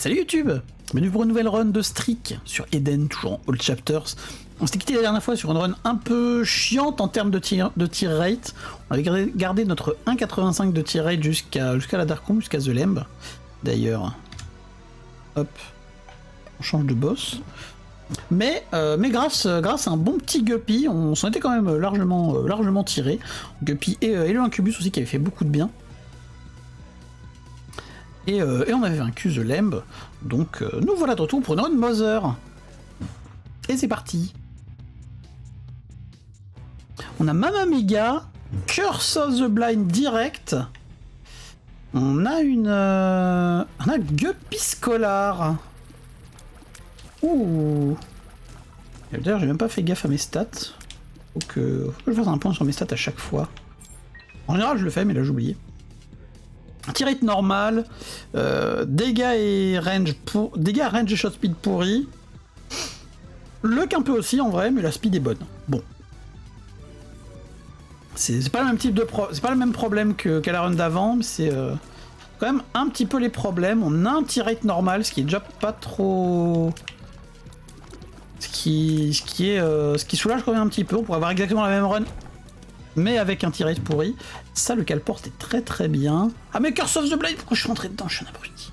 Salut YouTube, bienvenue pour une nouvelle run de Streak sur Eden, toujours en All Chapters. On s'était quitté la dernière fois sur une run un peu chiante en termes de tir rate. On avait gardé notre 1,85 de tir rate jusqu'à la Darkroom, jusqu'à The Lamb. D'ailleurs, hop, on change de boss. Mais grâce à un bon petit Guppy, on s'en était quand même largement tiré. Guppy et le Incubus aussi qui avait fait beaucoup de bien. Et on avait vaincu The Lamb, donc nous voilà de retour pour une run Mother. Et c'est parti. On a Mamamiga, Curse of the Blind direct. On a on a Guppy Scholar. Ouh. D'ailleurs j'ai même pas fait gaffe à mes stats. Faut que je fasse un point sur mes stats à chaque fois. En général je le fais mais là j'ai oublié. Tir rate normal, dégâts et range et shot speed pourri. Luck un peu aussi en vrai, mais la speed est bonne. Bon. C'est pas le même type de c'est pas le même problème qu'à la run d'avant, mais c'est quand même un petit peu les problèmes. On a un tir rate normal, ce qui est déjà pas trop. Ce qui soulage quand même un petit peu. On pourrait avoir exactement la même run, mais avec un tir rate pourri. Ça, le calporte est très très bien. Ah mais Curse of the Blade, pourquoi je suis rentré dedans? Je suis un abruti.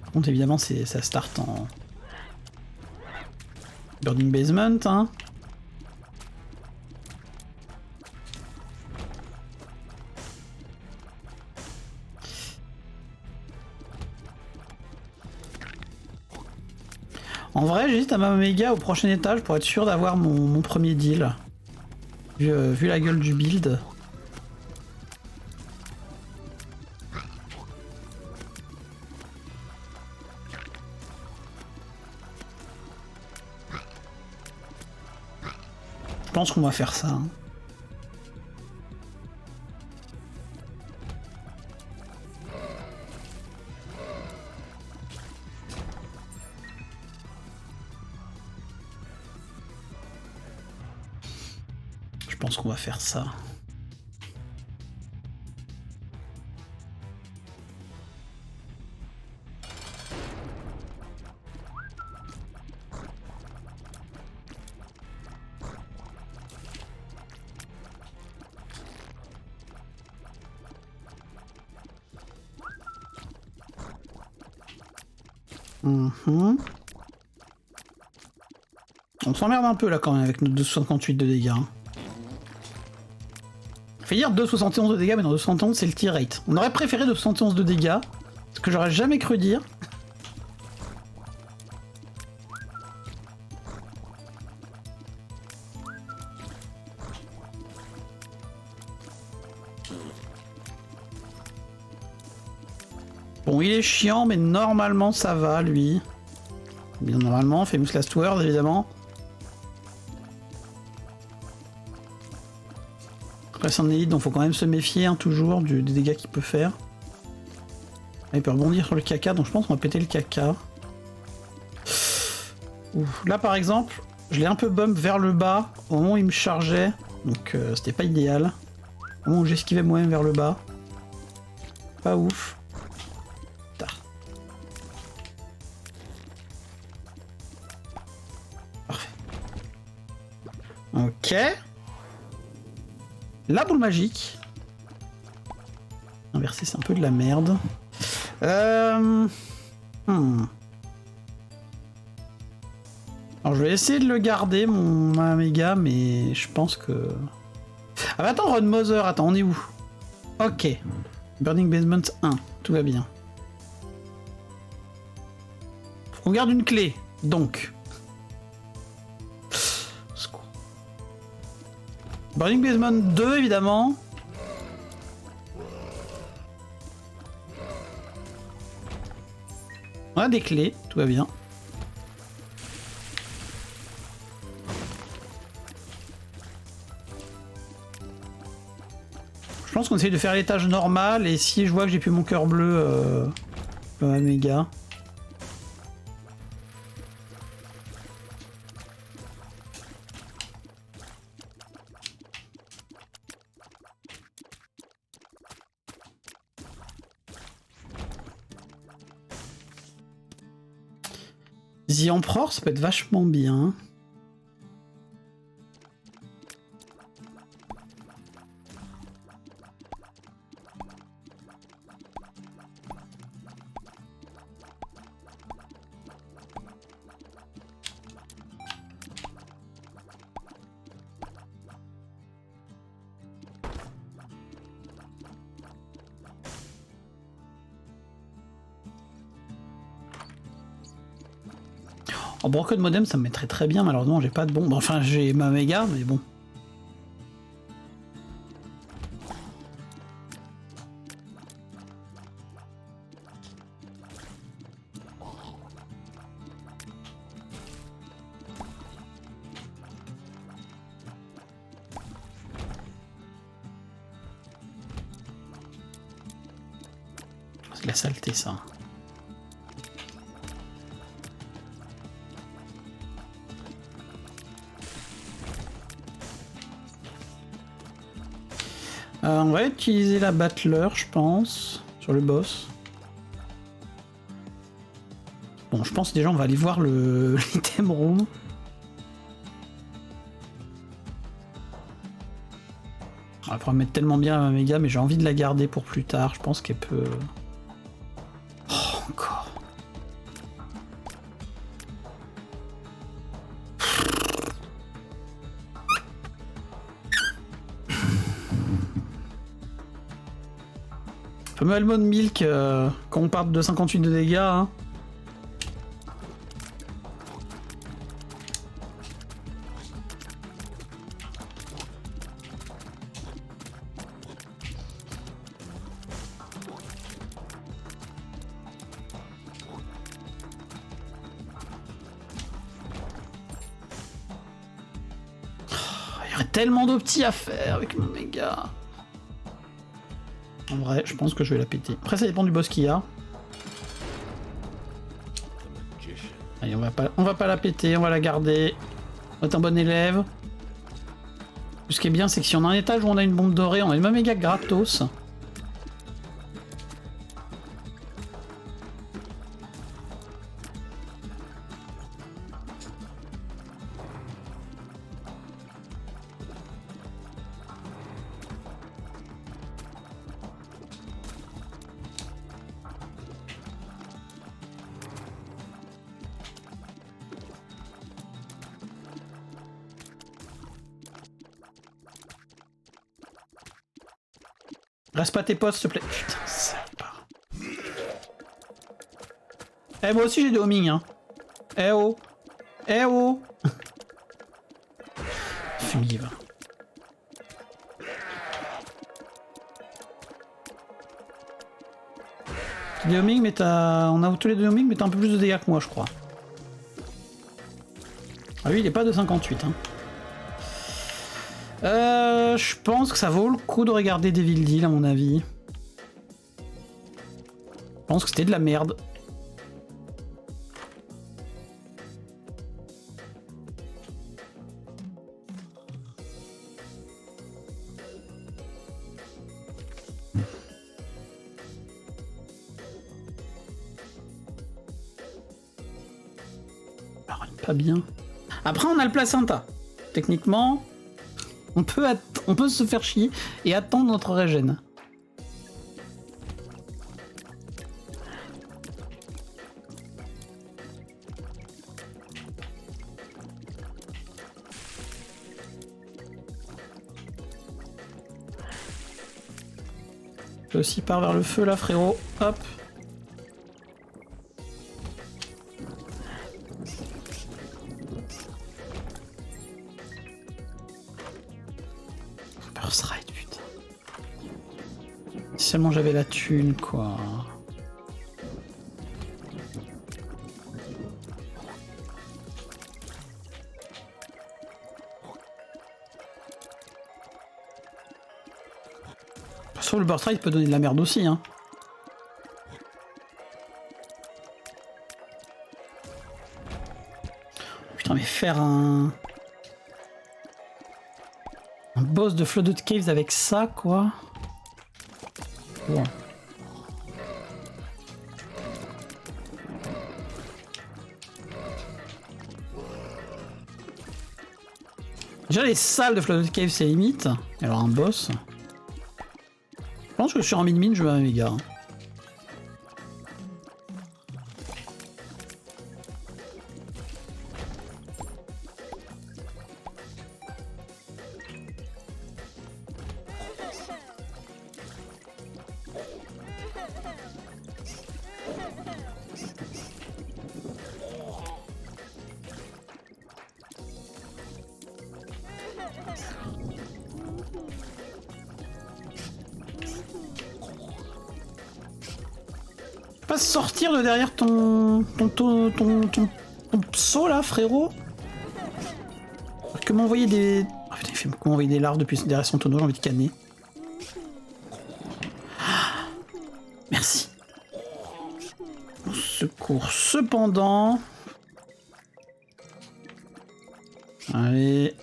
Par contre évidemment ça start en Burning Basement, hein. En vrai, j'hésite à Mamamiga au prochain étage pour être sûr d'avoir mon premier deal. Vu la gueule du build. Je pense qu'on va faire ça. Hein. Je pense qu'on va faire ça. On s'emmerde un peu là quand même avec notre 2,58 de dégâts. Hein. Fait dire 2,71 de dégâts, mais non, 2,71 c'est le tir rate. On aurait préféré 2,71 de dégâts, ce que j'aurais jamais cru dire. Bon, il est chiant, mais normalement ça va, lui. Bien normalement, Famous Last Word, évidemment. Après, c'est un élite, donc faut quand même se méfier, hein, toujours, des dégâts qu'il peut faire. Ah, il peut rebondir sur le caca, donc je pense qu'on va péter le caca. Ouf. Là, par exemple, je l'ai un peu bump vers le bas, au moment où il me chargeait, donc c'était pas idéal. Au moment où j'esquivais moi-même vers le bas. Pas ouf. Ok. La boule magique. Inverser, c'est un peu de la merde. Alors je vais essayer de le garder, mon Mamamiga, mais je pense que... Ah bah attends, Run Mother, attends, on est où? Ok. Burning Basement 1, tout va bien. Faut qu'on garde une clé, donc... Burning Basement 2 évidemment. On a des clés, tout va bien. Je pense qu'on essaye de faire l'étage normal et si je vois que j'ai plus mon cœur bleu, méga. The Emperor, ça peut être vachement bien. En broken modem, ça me mettrait très bien, malheureusement, j'ai pas de bombe. Enfin, j'ai ma méga, mais bon. C'est de la saleté, ça. On va utiliser la Battler, je pense, sur le boss. Bon, je pense déjà on va aller voir l'item room. On va pouvoir mettre tellement bien ma méga, mais j'ai envie de la garder pour plus tard. Je pense qu'elle peut... Oh, encore. Fameux Almond Milk, quand on part de 58 de dégâts, hein. Il y aurait tellement d'optis à faire avec mon méga. En vrai, je pense que je vais la péter. Après, ça dépend du boss qu'il y a. Allez, on va pas la péter, on va la garder. On va être un bon élève. Ce qui est bien, c'est que si on a un étage où on a une bombe dorée, on a une méga gratos. Reste pas tes potes, s'il te plaît. Putain, ça part. Eh, moi aussi j'ai des homing, hein. Eh oh. Eh oh. Fumier, va. Des homing, mais t'as... On a tous les deux homing, mais t'as un peu plus de dégâts que moi, je crois. Ah lui, il est pas de 58, hein. Je pense que ça vaut le coup de regarder Devil Deal, à mon avis. Je pense que c'était de la merde. Pas bien. Après, on a le placenta. Techniquement... On peut se faire chier et attendre notre régène. Je aussi pars vers le feu là, frérot. Hop. Putain. Si seulement j'avais la thune, quoi. Sur le burst ride peut donner de la merde aussi, hein. Putain, mais faire un boss de Flooded Caves avec ça, quoi. Ouais. Déjà les salles de Flooded Cave c'est limite. Et alors un boss. Je pense que sur un mine-mine je mets un méga. Hein. Pas sortir de derrière ton psau là, frérot. Que m'envoyer des... Oh putain, il fait beaucoup m'envoyer des larves depuis derrière son tonneau, j'ai envie de canner. Ah, merci. Au secours. Cependant... Allez...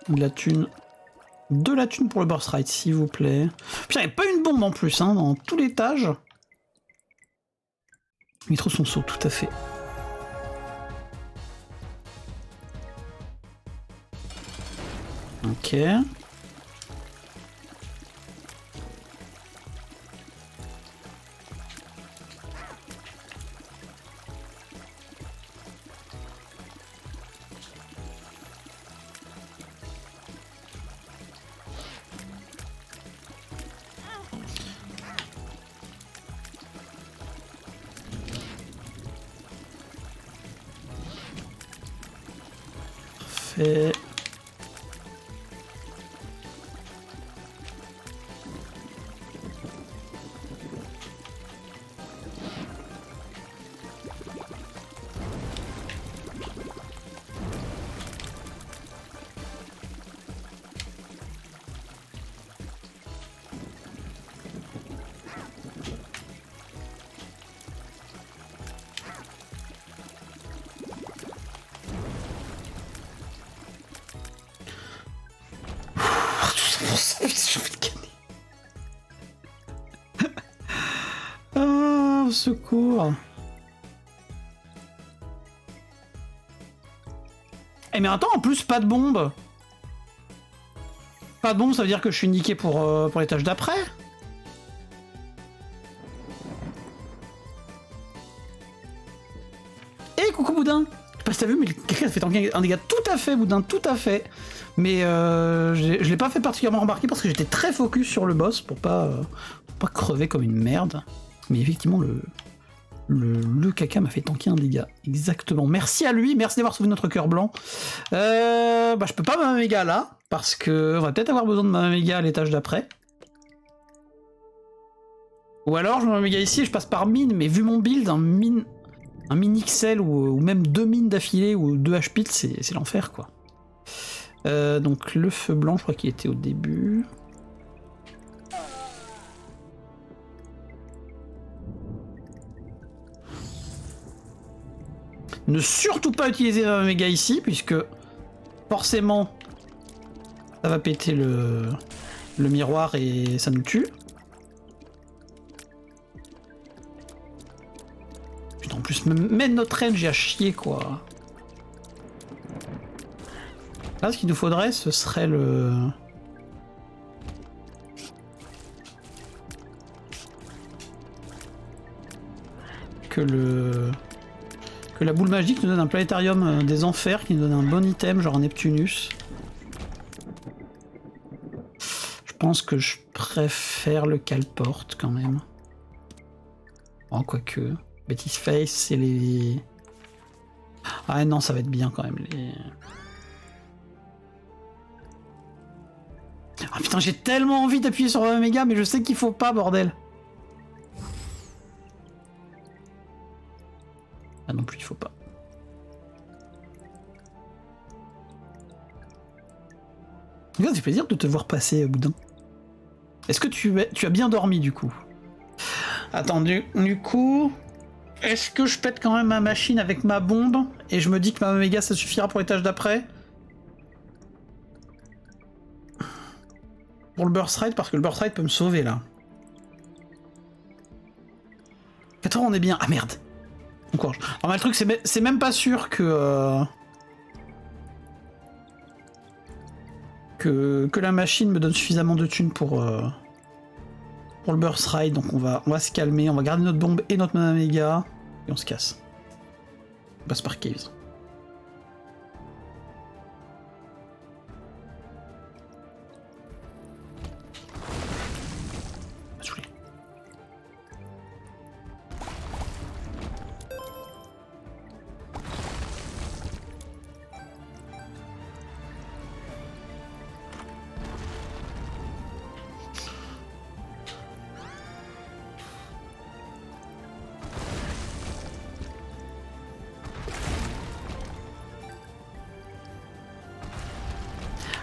De la thune. De la thune pour le boss ride, s'il vous plaît. Putain, il n'y a pas une bombe en plus, hein, dans tout l'étage. Il met trop son saut, tout à fait. Ok. Parfait. J'ai envie de canner. Ah, au secours. Eh mais attends, en plus, pas de bombe. Pas de bombe, ça veut dire que je suis niqué pour les tâches d'après. Eh, coucou Boudin. Je sais pas si t'as vu, mais quelqu'un a fait tanker un dégât tout à fait, Boudin, tout à fait. Mais je l'ai pas fait particulièrement remarquer parce que j'étais très focus sur le boss pour pas crever comme une merde. Mais effectivement, le caca m'a fait tanker un dégât. Exactement. Merci à lui, merci d'avoir sauvé notre cœur blanc. Je peux pas ma méga là, parce que on va peut-être avoir besoin de ma méga à l'étage d'après. Ou alors je mets ma méga ici et je passe par mine, mais vu mon build, un mine XL ou même 2 mines d'affilée ou 2 HP, c'est l'enfer quoi. Donc le feu blanc, je crois qu'il était au début. Ne surtout pas utiliser un méga ici, puisque forcément ça va péter le miroir et ça nous tue. Putain, en plus, même notre range à chier quoi. Là, ce qu'il nous faudrait, ce serait le... Que la boule magique nous donne un planétarium des enfers, qui nous donne un bon item, genre un Neptunus. Je pense que je préfère le Calporte, quand même. Oh, quoique... Betty's Face, c'est les... Ah non, ça va être bien, quand même, les... Ah putain, j'ai tellement envie d'appuyer sur Omega, mais je sais qu'il faut pas, bordel. Ah non plus, il faut pas. Ça fait plaisir de te voir passer, Boudin. Est-ce que tu as bien dormi, du coup? Attends, du coup... Est-ce que je pète quand même ma machine avec ma bombe et je me dis que ma Omega, ça suffira pour les tâches d'après? pour le burst ride parce que le burst ride peut me sauver là. 4 heures on est bien. Ah merde. Encore. Alors le truc c'est même pas sûr que la machine me donne suffisamment de thunes pour le burst ride, donc on va se calmer, on va garder notre bombe et notre mana méga et on se casse. On passe par caves.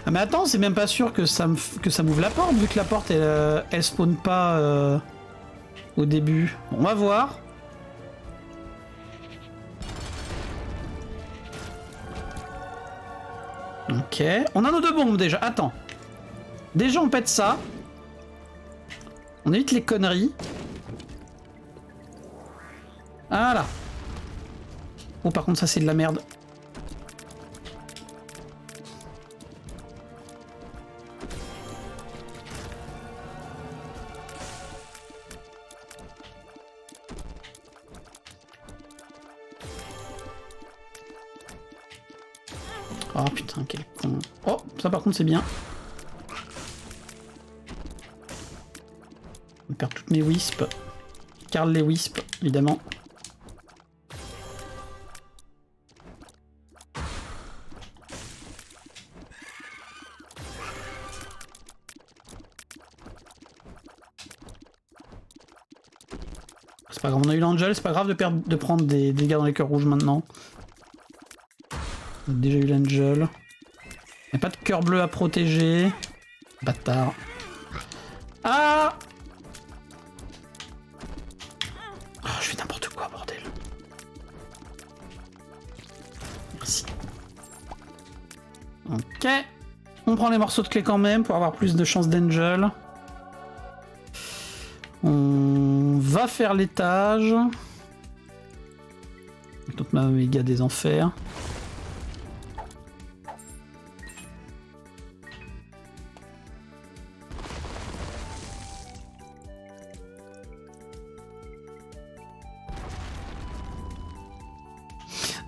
Ah mais attends, c'est même pas sûr que ça m'ouvre la porte, vu que la porte elle spawn pas au début. Bon, on va voir. Ok, on a nos 2 bombes déjà, attends. Déjà on pète ça. On évite les conneries. Voilà. Oh par contre ça c'est de la merde. Oh putain, quel con. Oh, ça par contre c'est bien. On perd toutes mes wisps. Carl les wisps, évidemment. C'est pas grave, on a eu l'Angel, c'est pas grave de prendre des dégâts dans les cœurs rouges maintenant. On a déjà eu l'Angel. Il n'y a pas de cœur bleu à protéger. Bâtard. Ah! Oh, je fais n'importe quoi, bordel. Merci. Ok. On prend les morceaux de clé quand même pour avoir plus de chances d'Angel. On va faire l'étage. Donc ma méga des enfers.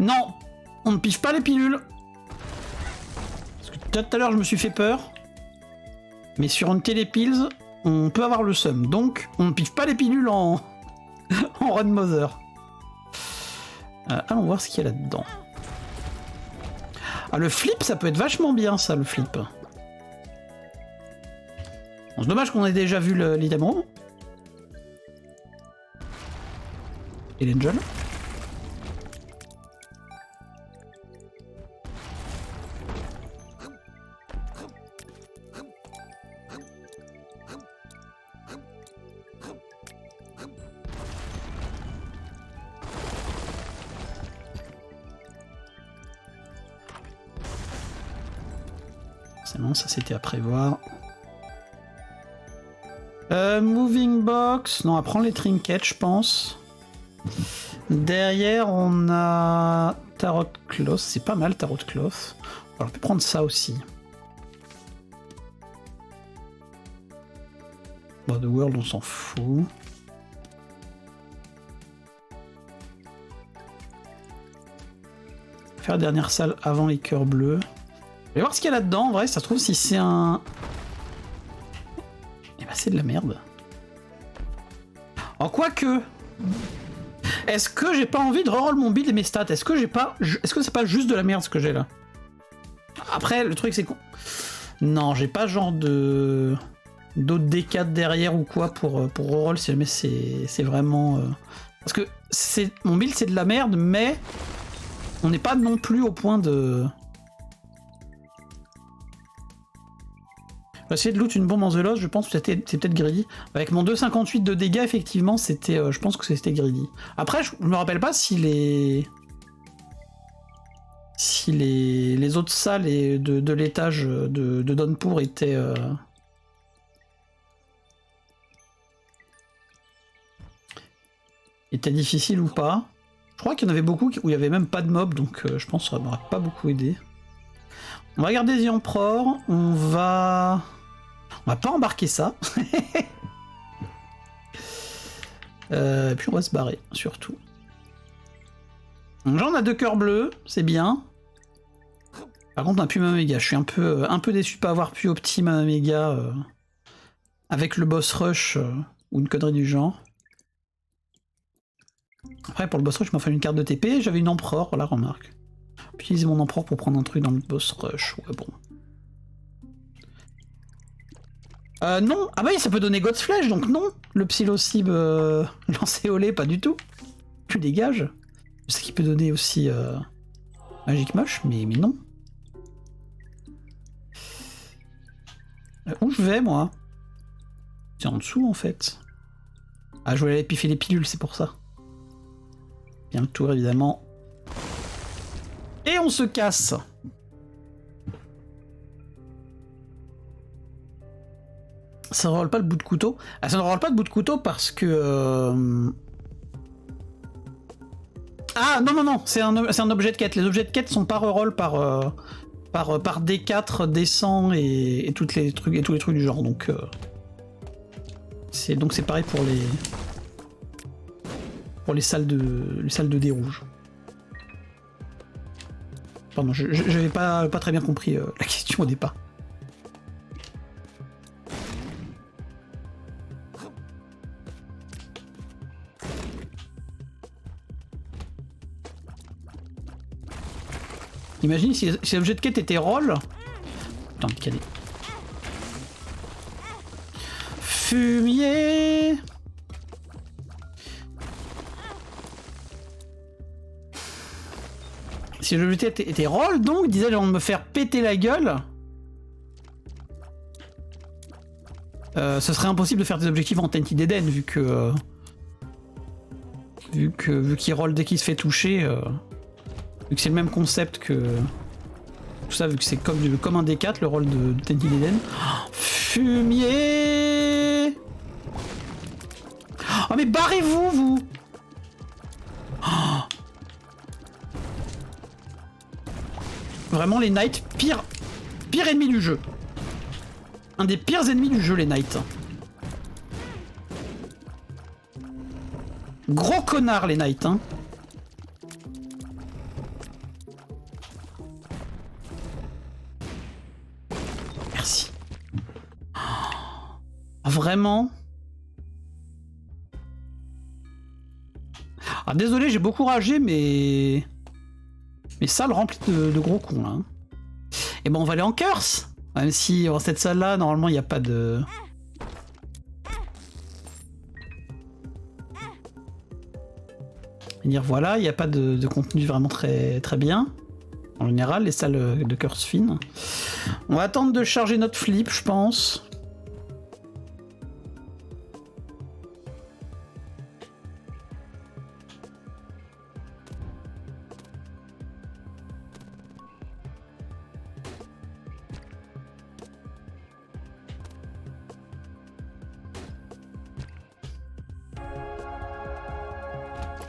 Non, on ne piffe pas les pilules. Parce que tout à l'heure je me suis fait peur. Mais sur une télépills, on peut avoir le seum. Donc on ne piffe pas les pilules en run mother. Allons voir ce qu'il y a là-dedans. Ah le flip ça peut être vachement bien ça le flip. Bon, c'est dommage qu'on ait déjà vu l'Idamro. Et l'Angel. Non, ça c'était à prévoir. Moving box. Non, à prendre les trinkets, je pense. Derrière, on a Tarot Cloth. C'est pas mal, Tarot Cloth. Alors, on peut prendre ça aussi. Bon, The World, on s'en fout. Faire la dernière salle avant les cœurs bleus. Je vais voir ce qu'il y a là-dedans, en vrai, ça se trouve si c'est un... Eh ben c'est de la merde. En quoi que... Est-ce que j'ai pas envie de reroll mon build et mes stats? Est-ce que j'ai pas... Est-ce que c'est pas juste de la merde ce que j'ai là? Après, le truc c'est qu'on... Non, j'ai pas genre de... d'autres D4 derrière ou quoi pour reroll si jamais c'est vraiment... Parce que mon build c'est de la merde, mais... On n'est pas non plus au point de... On va essayer de loot une bombe en The Lost, je pense que c'est peut-être greedy. Avec mon 2,58 de dégâts, effectivement, c'était, je pense que c'était greedy. Après, je me rappelle pas si les autres salles de l'étage de Donpour étaient était difficile ou pas. Je crois qu'il y en avait beaucoup où il n'y avait même pas de mob, donc je pense que ça m'aurait pas beaucoup aidé. On va garder The Emperor, on va pas embarquer ça. Et puis on va se barrer, surtout. Donc, on a 2 cœurs bleus, c'est bien. Par contre, on n'a plus Mama Mega. Je suis un peu déçu de pas avoir pu opti Mama Mega avec le boss rush ou une connerie du genre. Après, pour le boss rush, il m'a fallu une carte de TP. J'avais une Empereur, voilà, remarque. Utiliser mon Empereur pour prendre un truc dans le boss rush. Ouais, bon. Non. Ah bah oui, ça peut donner God's Flesh, donc non. Le Psilocib lancé au lait, pas du tout. Tu dégages. Je sais qu'il peut donner aussi Magic Mush, mais non. Où je vais, moi? C'est en dessous, en fait. Ah, je voulais aller piffer les pilules, c'est pour ça. Bien le tour, évidemment. Et on se casse. Ça ne roule pas le bout de couteau. Ah, ça ne roule pas le bout de couteau parce que... Ah, non, c'est un objet de quête. Les objets de quête sont pas reroll par D4, D100 et tous les trucs du genre. Donc c'est pareil pour les salles de dés rouges. Pardon, je n'avais pas très bien compris la question au départ. Imagine si l'objet de quête était roll. Putain, cadet. Fumier. Si l'objet de quête était roll, donc, disais-je avant de me faire péter la gueule, ce serait impossible de faire des objectifs en Tainted Eden, vu qu'il roll dès qu'il se fait toucher. Vu que c'est le même concept que tout ça, vu que c'est comme un D4, le rôle de Tainted Eden. Fumier. Oh mais barrez-vous, vous. Vraiment les Knights, pire ennemi du jeu. Un des pires ennemis du jeu, les Knights. Gros connard, les Knights, hein. Merci. Vraiment. Ah, désolé, j'ai beaucoup ragé, mais ça le remplit de gros cons, là. Et ben, on va aller en curse. Même si dans cette salle-là, normalement, il n'y a pas de... Dire voilà, il n'y a pas de contenu vraiment très bien. En général, les salles de curse fine. On va attendre de charger notre flip, je pense.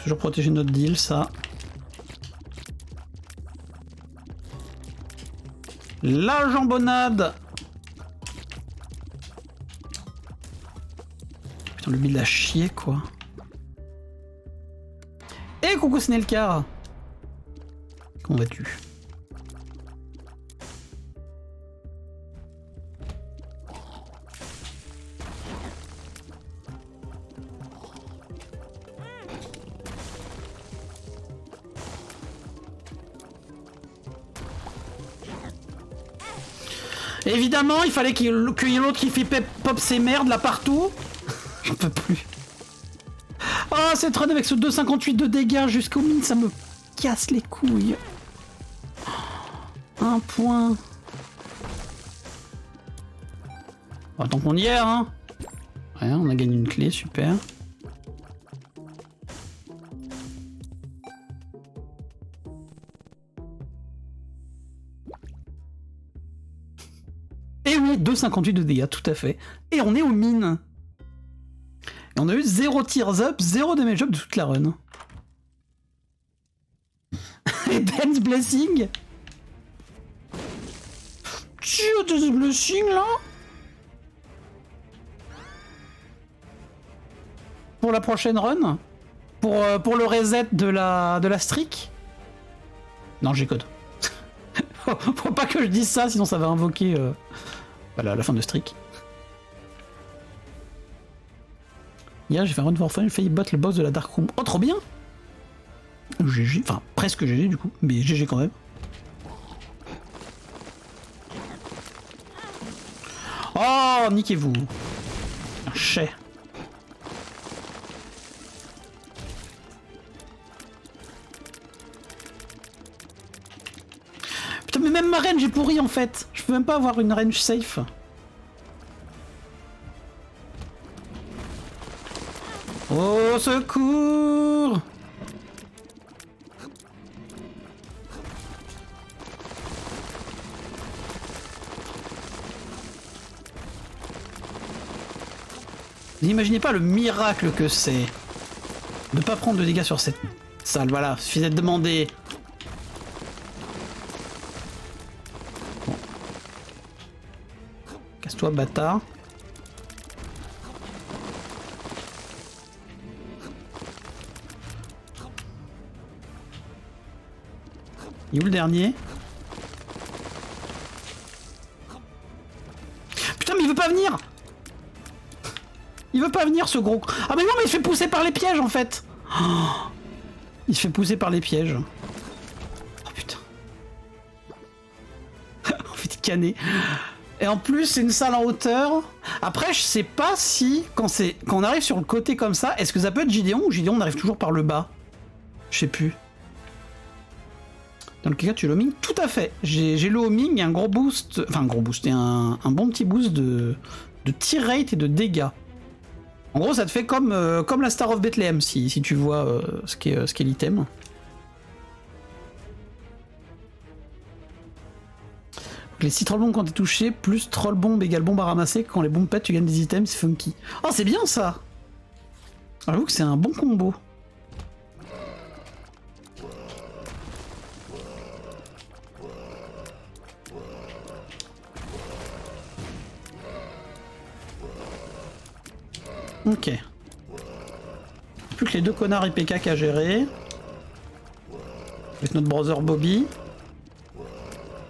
Toujours protéger notre deal, ça. La jambonnade. Putain, le build a chier, quoi. Et coucou Snelcar. Comment vas-tu? Évidemment, il fallait qu'il y ait l'autre qui fait pop ses merdes là partout. J'en peux plus. Oh, cette run avec ce 2,58 de dégâts jusqu'au mine, ça me casse les couilles. Un point. Bon, tant qu'on y est, hein. Ouais, on a gagné une clé, super. Et oui, 2,58 de dégâts, tout à fait. Et on est aux mines. On a eu 0 tears up, 0 damage up de toute la run. Et Ben's Blessing. Tu as des blessings là? Pour la prochaine run? Pour le reset de la streak? Non, j'ai code. Faut pas que je dise ça, sinon ça va invoquer voilà, la fin de streak. Hier, j'ai fait un run for fun, j'ai failli battre le boss de la Dark Room. Oh, trop bien! GG, enfin presque GG du coup, mais GG quand même. Oh, niquez-vous! Un chais. Putain, mais même ma range est pourrie en fait! Je peux même pas avoir une range safe. Au secours! Vous n'imaginez pas le miracle que c'est de pas prendre de dégâts sur cette salle. Voilà, suffisait de demander. Bon. Casse-toi, bâtard. Il est où le dernier? Putain, mais il veut pas venir! Il veut pas venir, ce gros... Ah mais non, mais il se fait pousser par les pièges, en fait! Oh, il se fait pousser par les pièges. Oh putain. Envie de canner. Et en plus, c'est une salle en hauteur. Après, je sais pas si, quand on arrive sur le côté comme ça, est-ce que ça peut être Gideon ou Gideon on arrive toujours par le bas? Je sais plus. Dans le cas, tu homing, tout à fait. J'ai le homing et un gros boost, enfin un gros boost et un bon petit boost de tear rate et de dégâts. En gros, ça te fait comme la Star of Bethlehem, si tu vois ce qu'est l'item. Les 6 troll bombes quand t'es touché, plus troll bombe égale bombe à ramasser, quand les bombes pètent, tu gagnes des items, c'est funky. Oh, c'est bien ça! J'avoue que c'est un bon combo. Ok. Plus que les 2 connards IPK qu'à gérer. Avec notre brother Bobby.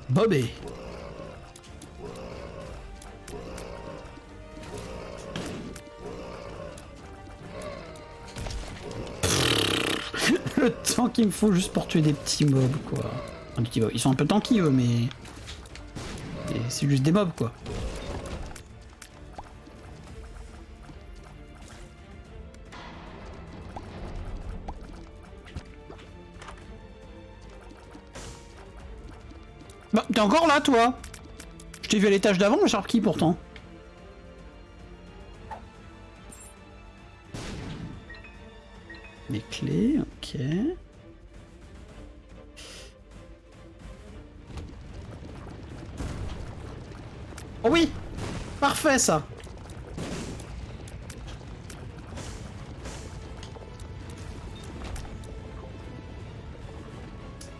Bobby. Le temps qu'il me faut juste pour tuer des petits mobs, quoi. Un petit mob. Ils sont un peu tanky, eux, mais... c'est juste des mobs, quoi. Bah, t'es encore là, toi? Je t'ai vu à l'étage d'avant, le Sharpkey, pourtant. Les clés, ok. Oh oui! Parfait, ça!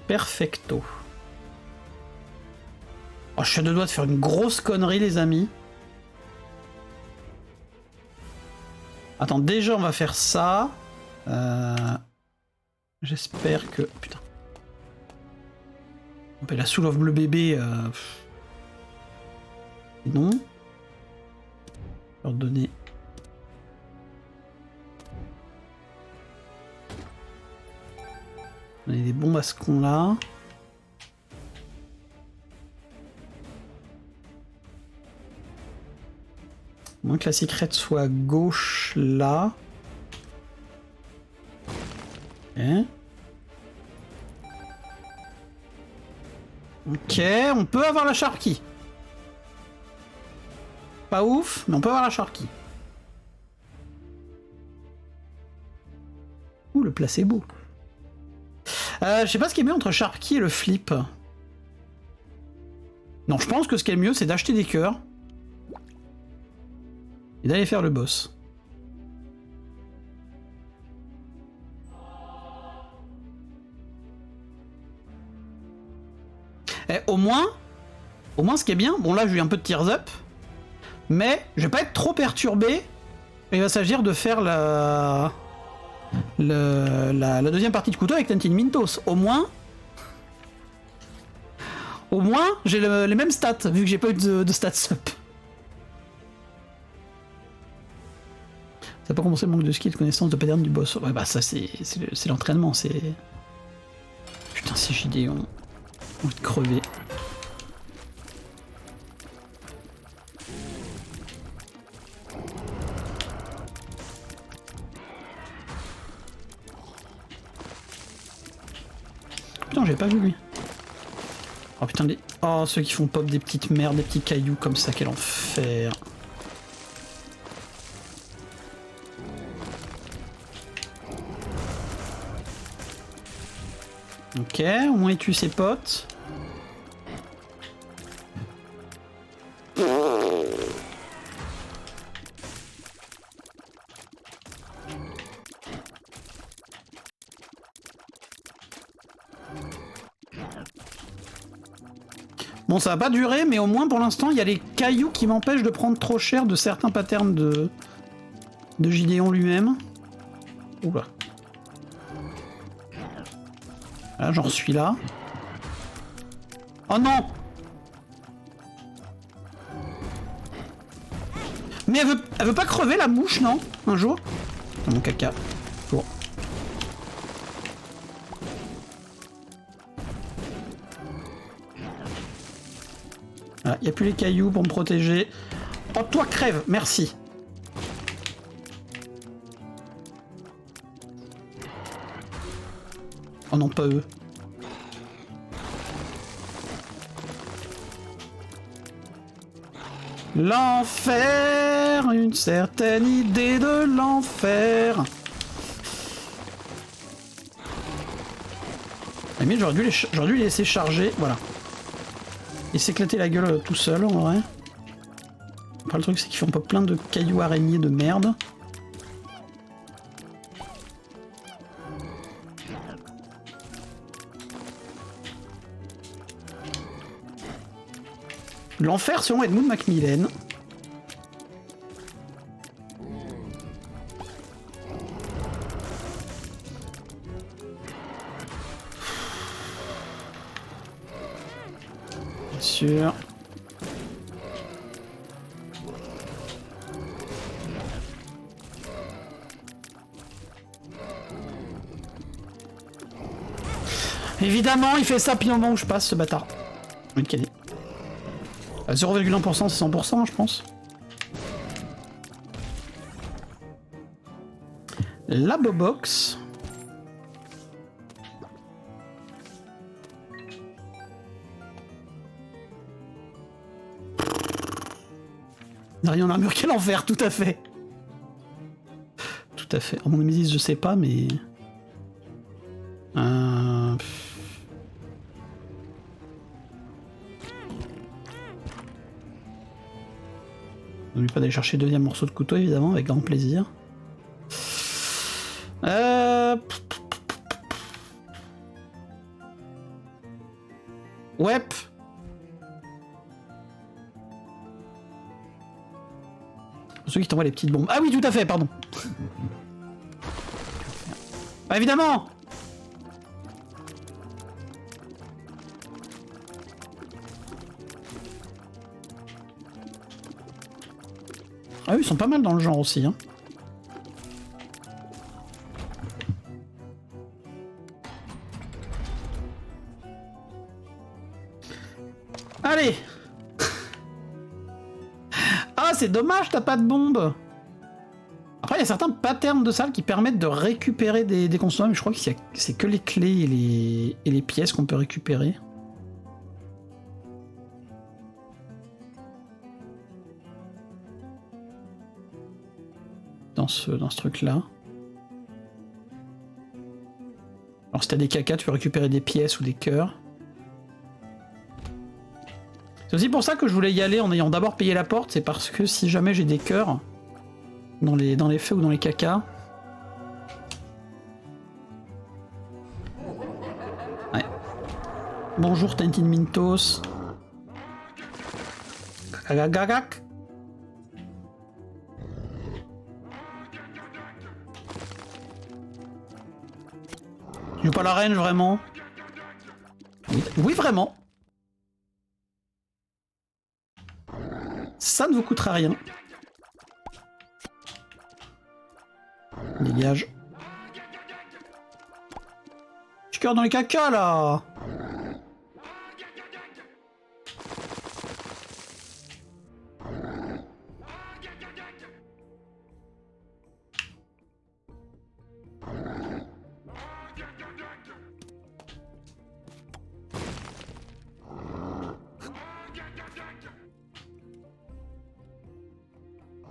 Perfecto. Oh, je suis à deux doigts de faire une grosse connerie, les amis. Attends, déjà, on va faire ça. J'espère que... Putain. La Soul of Bleu Bébé... Non. Leur donner... On a des bombes à ce con-là. Moins que la secrète soit à gauche là. Okay. Ok, on peut avoir la Sharpkey. Pas ouf, mais on peut avoir la Sharpkey. Ouh, le placebo. Je sais pas ce qui est mieux entre Sharpkey et le flip. Non, je pense que ce qui est mieux, c'est d'acheter des cœurs. Et d'aller faire le boss. Et au moins, ce qui est bien, bon là j'ai eu un peu de tears up, mais je vais pas être trop perturbé. Il va s'agir de faire la deuxième partie de couteau avec Tintin Mintos. Au moins, j'ai les mêmes stats, vu que j'ai pas eu de stats up. Ça n'a pas commencé le manque de skill, de connaissance, de pattern du boss. Ouais, bah ça c'est l'entraînement, c'est... Putain, c'est Gideon. J'ai envie de crever. Putain, j'ai pas vu lui. Oh putain, oh, ceux qui font pop des petites merdes, des petits cailloux comme ça, quel enfer. Ok, au moins il tue ses potes. Bon, ça va pas durer, mais au moins pour l'instant, il y a les cailloux qui m'empêchent de prendre trop cher de certains patterns de Gideon lui-même. Oula. Là, j'en suis là. Oh non! Mais elle veut pas crever la mouche, non? Un jour? Oh, mon caca. Bon. Voilà, y a plus les cailloux pour me protéger. Oh, toi crève, merci. Oh non, pas eux. L'enfer, une certaine idée de l'enfer. Mais j'aurais dû les laisser charger, voilà. Et s'éclater la gueule tout seul en vrai. Après le truc c'est qu'ils font pas plein de cailloux araignées de merde. L'enfer selon Edmund Macmillan. Bien sûr. Évidemment, il fait ça pile au moment où je passe, ce bâtard. Ok. 0,1% c'est 100%, je pense. La Bobox. Rien en armure, quel enfer, tout à fait. Tout à fait. En mon Némésis, je sais pas, mais... N'oublie pas d'aller chercher le deuxième morceau de couteau, évidemment, avec grand plaisir. Ouais. Ceux qui t'envoient les petites bombes. Ah oui, tout à fait, pardon. Bah, évidemment. Ah oui, ils sont pas mal dans le genre aussi, hein. Allez. Ah, c'est dommage, t'as pas de bombe. Après, il y a certains patterns de salles qui permettent de récupérer des consommables, mais je crois que c'est que les clés et les pièces qu'on peut récupérer. Dans ce truc-là. Alors si t'as des cacas, tu peux récupérer des pièces ou des cœurs. C'est aussi pour ça que je voulais y aller en ayant d'abord payé la porte, c'est parce que si jamais j'ai des cœurs dans les feux ou dans les cacas... Ouais. Bonjour Tintin Mintos. Gagagagak. Tu joues pas la range vraiment? Oui, oui vraiment. Ça ne vous coûtera rien. Dégage. Je cœur dans les caca là.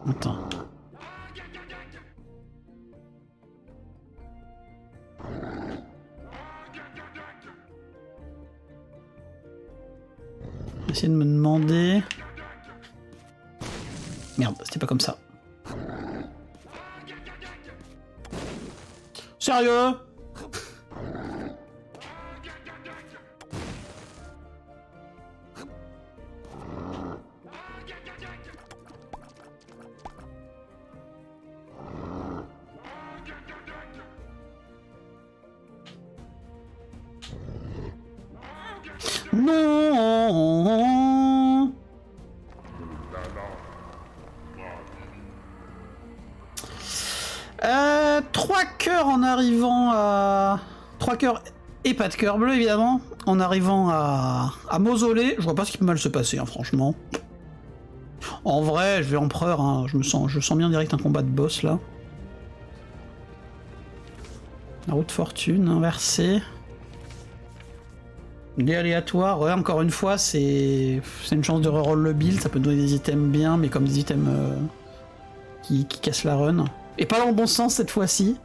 Attends. Essayer de me demander... Merde, c'était pas comme ça. Sérieux? Non. 3 cœurs en arrivant à... 3 cœurs et pas de cœur bleu évidemment. En arrivant à Mausolée, je vois pas ce qui peut mal se passer, hein, franchement. En vrai, je vais empereur, hein, je sens bien direct un combat de boss là. La roue de fortune inversée. Les aléatoires, ouais, encore une fois, c'est une chance de reroll le build, ça peut donner des items bien, mais comme des items qui cassent la run. Et pas dans le bon sens cette fois-ci.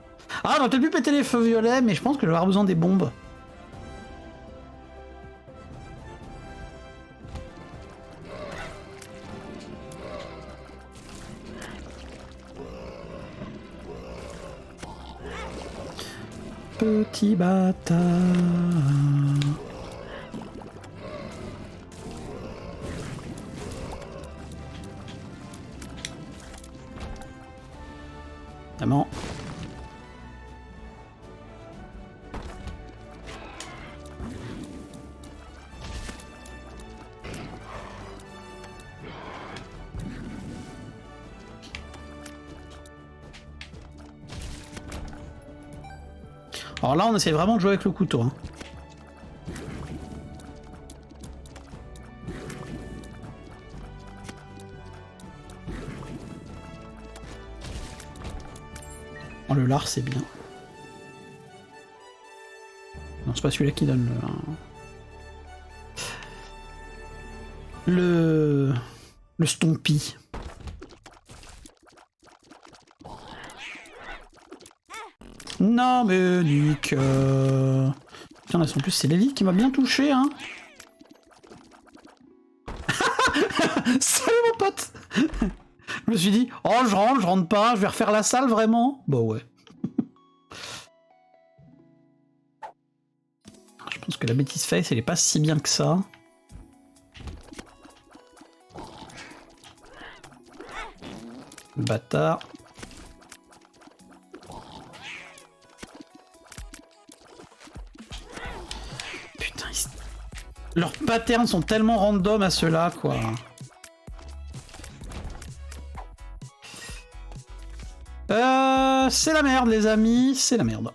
Ah, j'aurais peut-être pu péter les feux violets, mais je pense que je vais avoir besoin des bombes. Petit bâtard. Vraiment. Alors là, on essaie vraiment de jouer avec le couteau. Hein. Oh, le lard, c'est bien. Non, c'est pas celui-là qui donne le stompy. Non mais Nick... Putain, en plus c'est Lévi qui m'a bien touché, hein. Salut mon pote. Je me suis dit, oh je rentre pas, je vais refaire la salle vraiment. Bah ouais. Je pense que la bêtise face elle est pas si bien que ça. Bâtard. Putain, leurs patterns sont tellement random à ceux-là, quoi. C'est la merde, les amis, c'est la merde.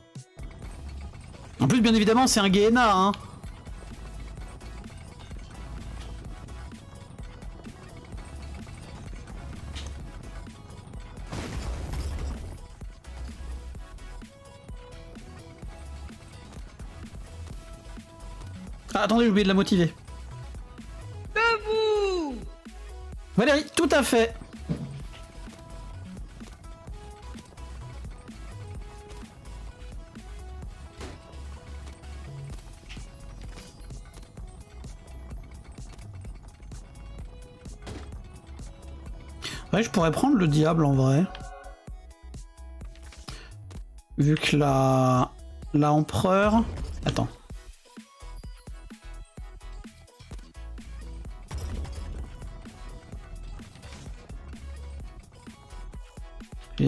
En plus, bien évidemment, c'est un Gehenna, hein. Ah, attendez, j'ai oublié de la motiver. Debout! Valérie, tout à fait. Ouais, je pourrais prendre le diable en vrai. Vu que la empereur... Attends.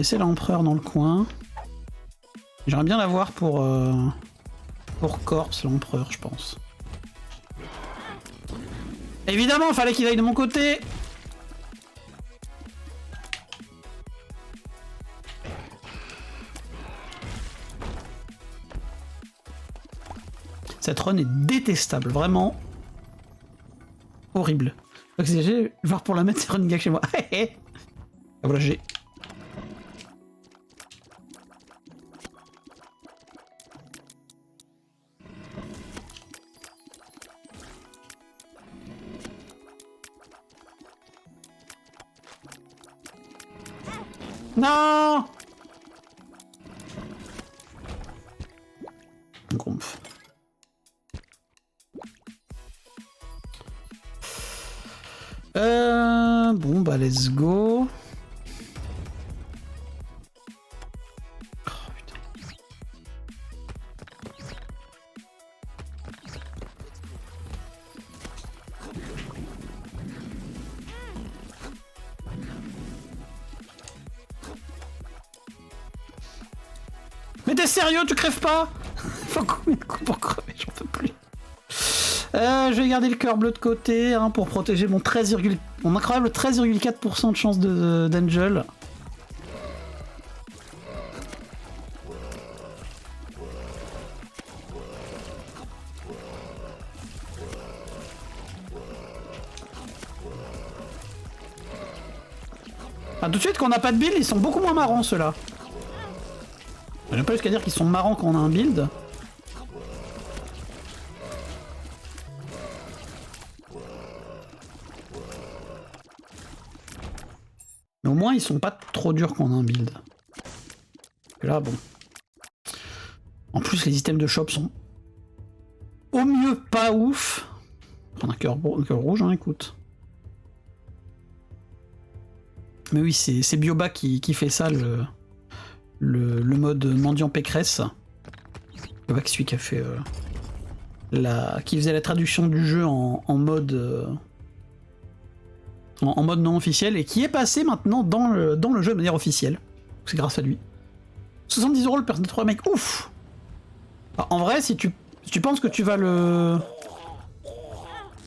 laisser l'empereur dans le coin. J'aimerais bien l'avoir pour Corpse, l'empereur, je pense. Évidemment, fallait qu'il aille de mon côté. Cette run est détestable, vraiment horrible. Donc si j'ai, je vais voir pour la mettre, c'est running gag chez moi. Voilà, j'ai. Non. Grumpf. Bon bah let's go. Oh putain. Mais t'es sérieux, tu crèves pas? Faut combien de coups pour crever, j'en peux plus. Je vais garder le cœur bleu de côté hein, pour protéger mon mon incroyable 13,4% de chance d'Angel. Ah, tout de suite, quand on n'a pas de build, ils sont beaucoup moins marrants ceux-là. J'aime pas jusqu'à dire qu'ils sont marrants quand on a un build. Mais au moins, ils sont pas trop durs quand on a un build. Et là, bon. En plus, les items de shop sont au mieux pas ouf. Prendre un cœur rouge, hein, écoute. Mais oui, c'est Bioba qui fait ça, le mode mendiant pécresse. Bioba, c'est celui qui a fait qui faisait la traduction du jeu en mode en mode non officiel et qui est passé maintenant dans le jeu de manière officielle. C'est grâce à lui. 70 € le personnage de 3 mecs, ouf. Alors, en vrai, si tu penses que tu vas le...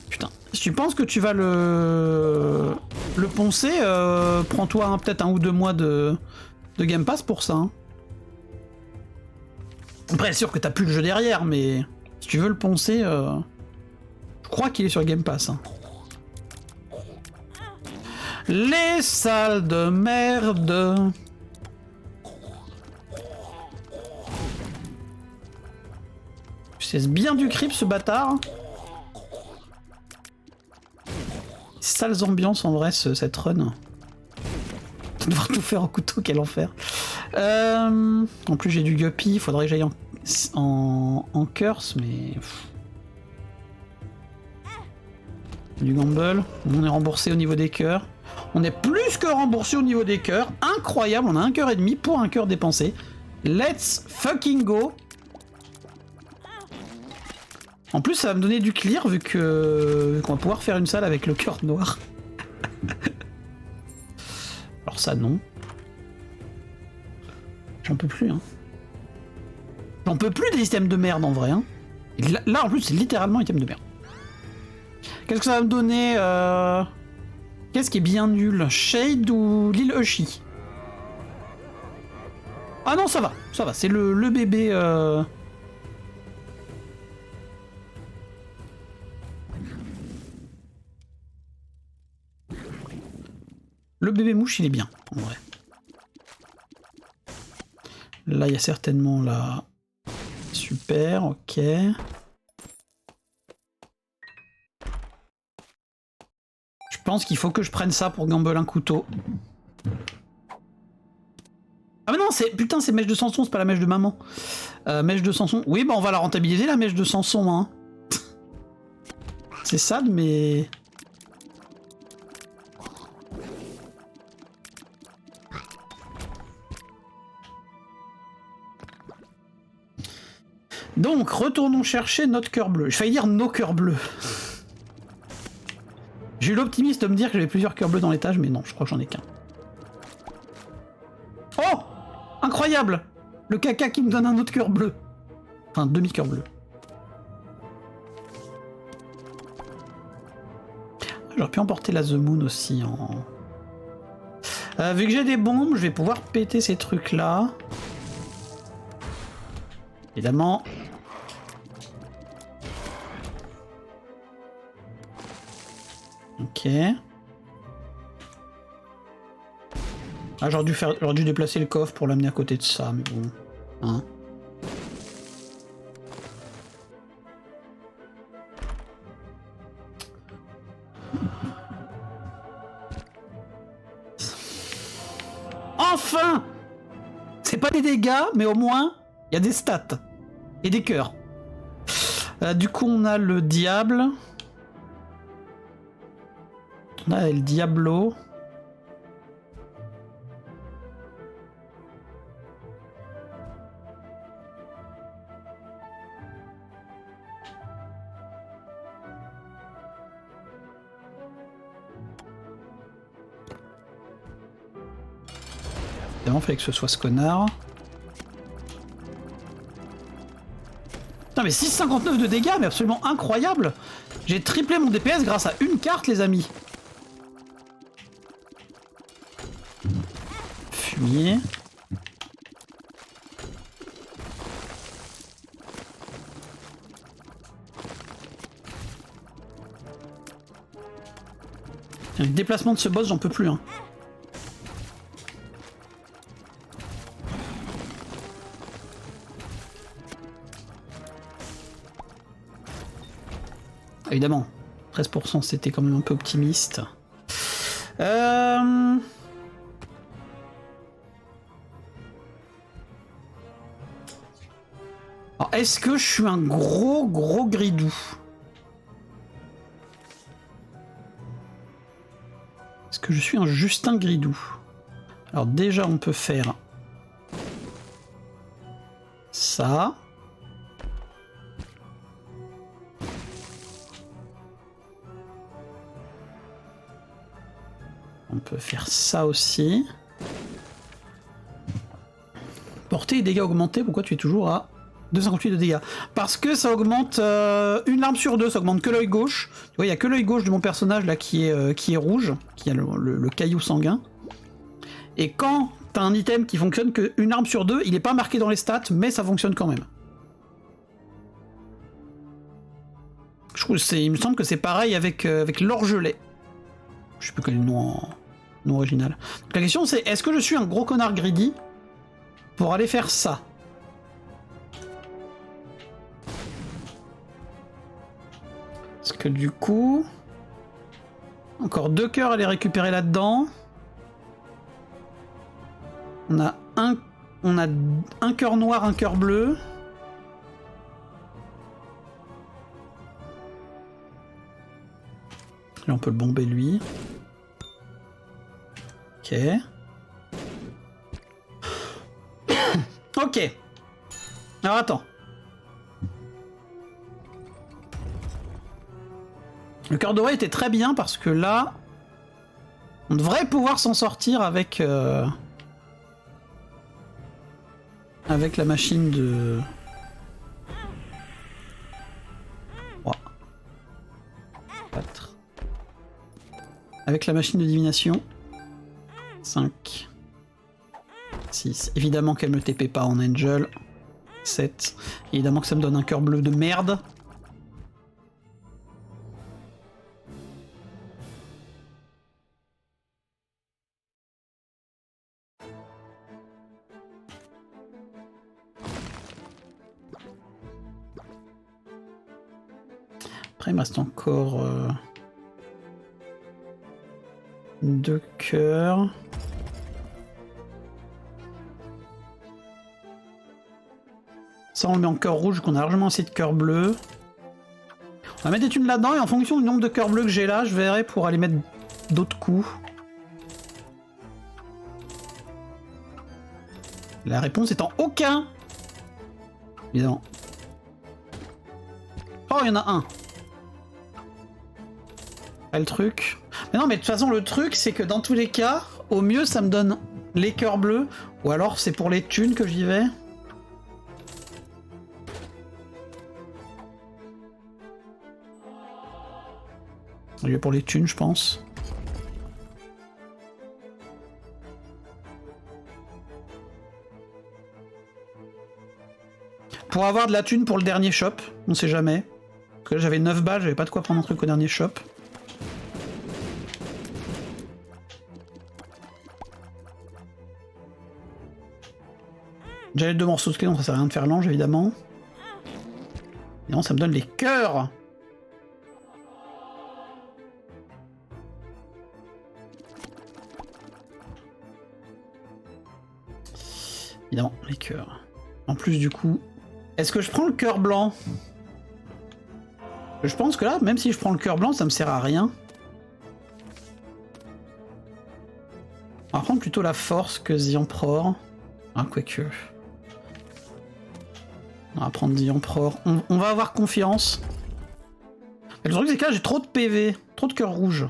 Putain. Si tu penses que tu vas le poncer, prends-toi peut-être 1 ou 2 mois de Game Pass pour ça. Hein. Après, c'est sûr que t'as plus le jeu derrière, mais si tu veux le poncer, je crois qu'il est sur Game Pass. Hein. Les salles de merde. C'est bien du creep ce bâtard. Sales ambiances en vrai cette run. Devoir tout faire au couteau, quel enfer. En plus j'ai du guppy, faudrait que j'aille en curse, mais... Du gamble, on est remboursé au niveau des cœurs. On est plus que remboursé au niveau des cœurs. Incroyable, on a 1 cœur et demi pour 1 cœur dépensé. Let's fucking go. En plus ça va me donner du clear vu qu'on va pouvoir faire une salle avec le cœur noir. Alors ça non. J'en peux plus hein. J'en peux plus des items de merde en vrai hein. Là en plus c'est littéralement item de merde. Qu'est-ce que ça va me donner Qu'est-ce qui est bien nul? Shade ou Lil Ushi? Ah non ça va, c'est le bébé... Le bébé mouche il est bien en vrai. Là il y a certainement la... Super, ok. Je pense qu'il faut que je prenne ça pour gamble un couteau. Ah mais non, putain, c'est mèche de Samson, c'est pas la mèche de maman. Mèche de Samson. Oui, bah on va la rentabiliser la mèche de Samson, hein. C'est sad, mais... Donc, retournons chercher notre cœur bleu. Je failli dire nos cœurs bleus. J'ai eu l'optimiste de me dire que j'avais plusieurs cœurs bleus dans l'étage, mais non, je crois que j'en ai qu'un. Oh! incroyable! Le caca qui me donne un autre cœur bleu. Enfin, demi-cœur bleu. J'aurais pu emporter la The Moon aussi en... vu que j'ai des bombes, je vais pouvoir péter ces trucs-là. Évidemment. Ok. Ah, j'aurais dû déplacer le coffre pour l'amener à côté de ça, mais bon. Hein. Enfin! C'est pas des dégâts, mais au moins, il y a des stats. Et des cœurs. Du coup, on a le diable. On a le Diablo. Évidemment, il fallait que ce soit ce connard. Putain, mais 6,59 de dégâts, mais absolument incroyable! J'ai triplé mon DPS grâce à une carte, les amis. Fumier. Le déplacement de ce boss, j'en peux plus. Hein. Évidemment, 13% c'était quand même un peu optimiste. Alors, est-ce que je suis un gros gridou? Est-ce que je suis un Justin Gridou? Alors déjà, on peut faire ça. On peut faire ça aussi. Portée et dégâts augmentés, pourquoi tu es toujours à 2,58 de dégâts? Parce que ça augmente une larme sur deux, ça augmente que l'œil gauche. Tu vois, il n'y a que l'œil gauche de mon personnage là qui est rouge, qui a le caillou sanguin. Et quand t'as un item qui fonctionne qu'une arme sur deux, il n'est pas marqué dans les stats, mais ça fonctionne quand même. Je trouve il me semble que c'est pareil avec l'orgelet. Je sais plus quel est le nom original. Donc la question c'est, est-ce que je suis un gros connard greedy pour aller faire ça? Parce que du coup... Encore 2 cœurs à les récupérer là-dedans. On a un cœur noir, un cœur bleu. Là on peut le bomber lui. Ok. Ok. Alors attends. Le cœur doré était très bien parce que là, on devrait pouvoir s'en sortir avec la machine de... 3, 4. Avec la machine de divination. 5, 6. Évidemment qu'elle me TP pas en Angel. 7. Évidemment que ça me donne un cœur bleu de merde. Après, il me reste encore 2 cœurs. Ça, on le met en cœur rouge, qu'on a largement assez de cœur bleu. On va mettre des thunes là-dedans, et en fonction du nombre de cœurs bleus que j'ai là, je verrai pour aller mettre d'autres coups. La réponse étant aucun. Évidemment. Oh, il y en a un. Pas le truc. Mais non, mais de toute façon, le truc, c'est que dans tous les cas, au mieux, ça me donne les cœurs bleus, ou alors c'est pour les thunes que j'y vais. J'y vais pour les thunes, je pense. Pour avoir de la thune pour le dernier shop, on sait jamais. Parce que là j'avais 9 balles, j'avais pas de quoi prendre un truc au dernier shop. J'avais 2 morceaux de clé, donc ça sert à rien de faire l'ange évidemment. Et non, ça me donne les cœurs. Évidemment, les cœurs. En plus du coup... Est-ce que je prends le cœur blanc? Je pense que là, même si je prends le cœur blanc, ça me sert à rien. On va prendre plutôt la force que The Emperor. Ah, quoique... On va prendre The Emperor. On va avoir confiance. Mais le truc c'est que là j'ai trop de PV, trop de cœurs rouges.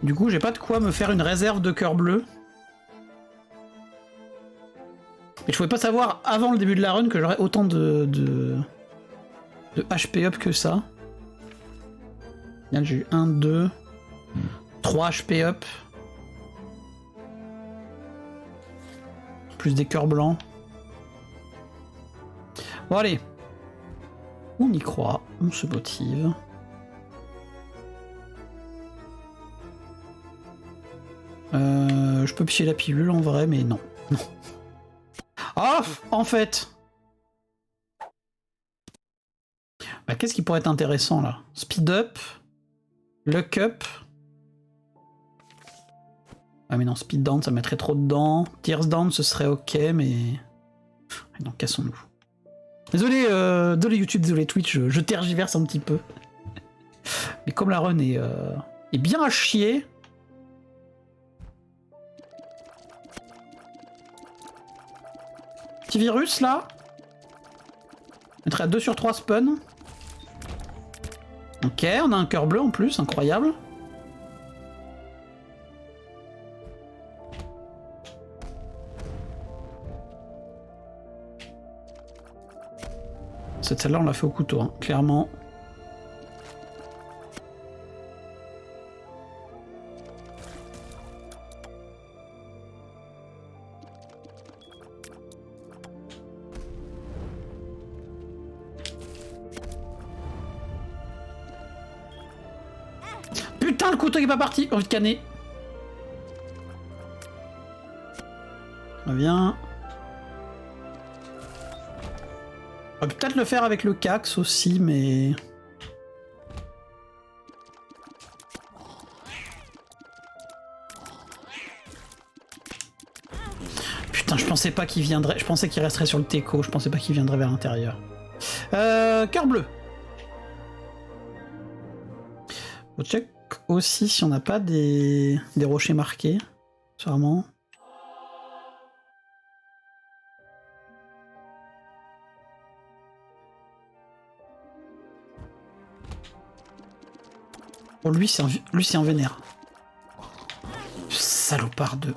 Du coup j'ai pas de quoi me faire une réserve de cœurs bleus. Mais je pouvais pas savoir avant le début de la run que j'aurais autant de HP up que ça. J'ai eu 1, 2, 3 HP up. Plus des cœurs blancs. Bon allez. On y croit, on se motive. Je peux picher la pilule en vrai, mais non. Non. Ah, en fait. Bah, qu'est-ce qui pourrait être intéressant là? Speed up. Luck up. Ah mais non, speed down ça mettrait trop dedans. Tears down ce serait ok mais... Non, cassons-nous. Désolé, désolé YouTube, désolé Twitch, je tergiverse un petit peu. Mais comme la run est bien à chier... Petit virus là. Je mettrai à 2 sur 3 spawn. Ok, on a un cœur bleu en plus, incroyable. Celle-là, on l'a fait au couteau, hein, clairement. Putain, le couteau qui est pas parti. Envie de canner. Reviens. On va peut-être le faire avec le Cax aussi, mais... Putain, je pensais pas qu'il viendrait... Je pensais qu'il resterait sur le Teco, je pensais pas qu'il viendrait vers l'intérieur. Cœur bleu. On check aussi si on n'a pas des rochers marqués, sûrement. Oh, lui c'est un vénère. Salopard de...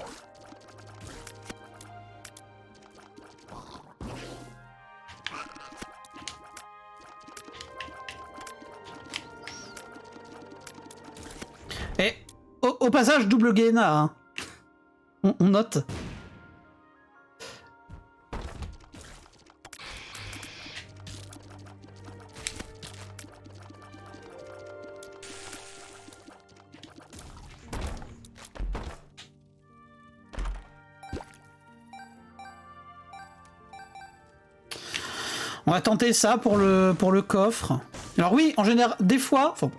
Et au passage, double Gaena, hein. On note. On va tenter ça pour le coffre. Alors oui, en général, des fois, enfin,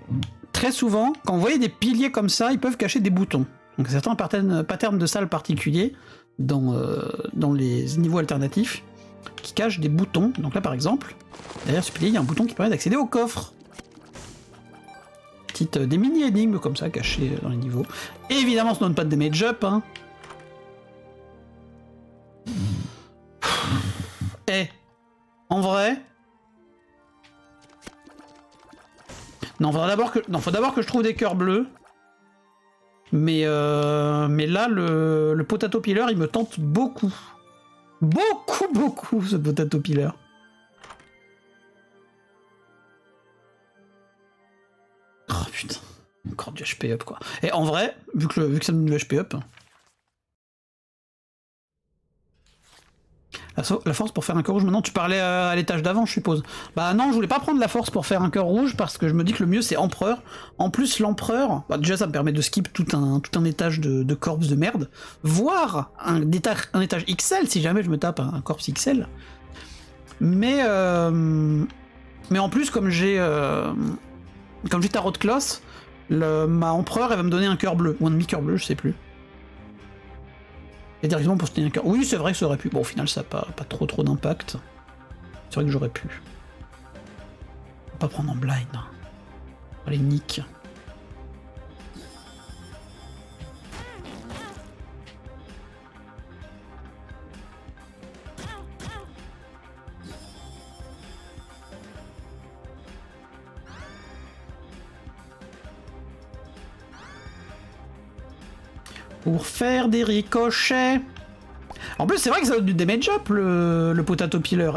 très souvent, quand vous voyez des piliers comme ça, ils peuvent cacher des boutons. Donc certains patterns de salles particuliers dans les niveaux alternatifs qui cachent des boutons. Donc là par exemple, derrière ce pilier, il y a un bouton qui permet d'accéder au coffre. Des mini-énigmes comme ça cachées dans les niveaux. Et évidemment, ça ne donne pas de damage up. Hein. En vrai, Non, faut d'abord que je trouve des cœurs bleus. Mais là, le potato peeler, il me tente beaucoup. Beaucoup, ce potato peeler. Oh putain, encore du HP up quoi. Et en vrai, vu que ça me donne du HP up, la force pour faire un cœur rouge maintenant, tu parlais à l'étage d'avant je suppose. Bah non, je voulais pas prendre la force pour faire un cœur rouge parce que je me dis que le mieux c'est empereur. En plus l'empereur, bah déjà ça me permet de skip tout un étage de corps de merde, voire un étage XL si jamais je me tape un corps XL. Mais en plus comme j'ai Tarot de Kloss, ma empereur elle va me donner un cœur bleu, ou un demi-cœur bleu, je sais plus. Et directement pour se tenir un cœur. Oui, c'est vrai que ça aurait pu. Bon, au final, ça n'a pas trop d'impact. C'est vrai que j'aurais pu. Faut pas prendre en blind. Allez, nick. Pour faire des ricochets. En plus, c'est vrai que ça donne du damage up, le potato peeler.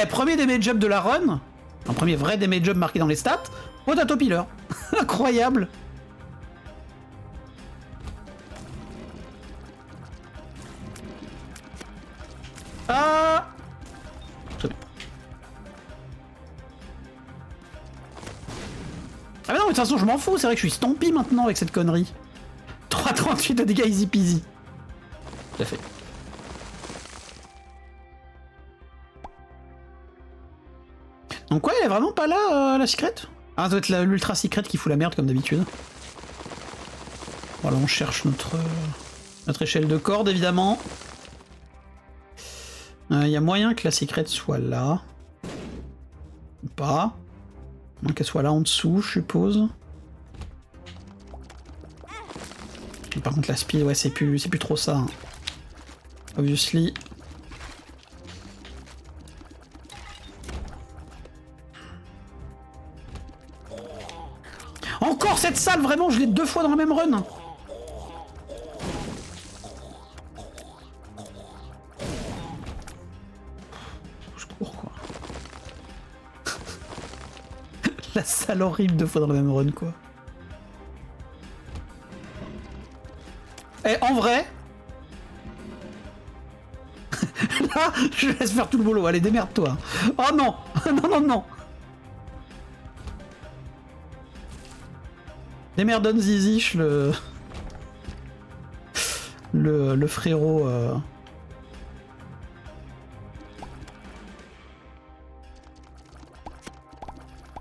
Premier damage up de la run. Un premier vrai damage up marqué dans les stats. Potato peeler. Incroyable. Ah mais non, mais de toute façon, je m'en fous. C'est vrai que je suis stampy maintenant avec cette connerie. 3,38 de dégâts easy peasy. Tout à fait. Donc ouais, elle est vraiment pas là, la secret. Ah, ça doit être l'ultra secret qui fout la merde comme d'habitude. Voilà, on cherche notre échelle de corde, évidemment. Il y a moyen que la secret soit là. Ou pas. Donc qu'elle soit là en dessous, je suppose. Par contre la speed, ouais c'est plus trop ça. Hein. Obviously. Encore cette salle, vraiment, je l'ai 2 fois dans la même run. Je cours quoi. La salle horrible 2 fois dans la même run quoi. Et en vrai, là, je laisse faire tout le boulot. Allez, démerde-toi. Oh non, non. Démerdonne Zizish, le frérot.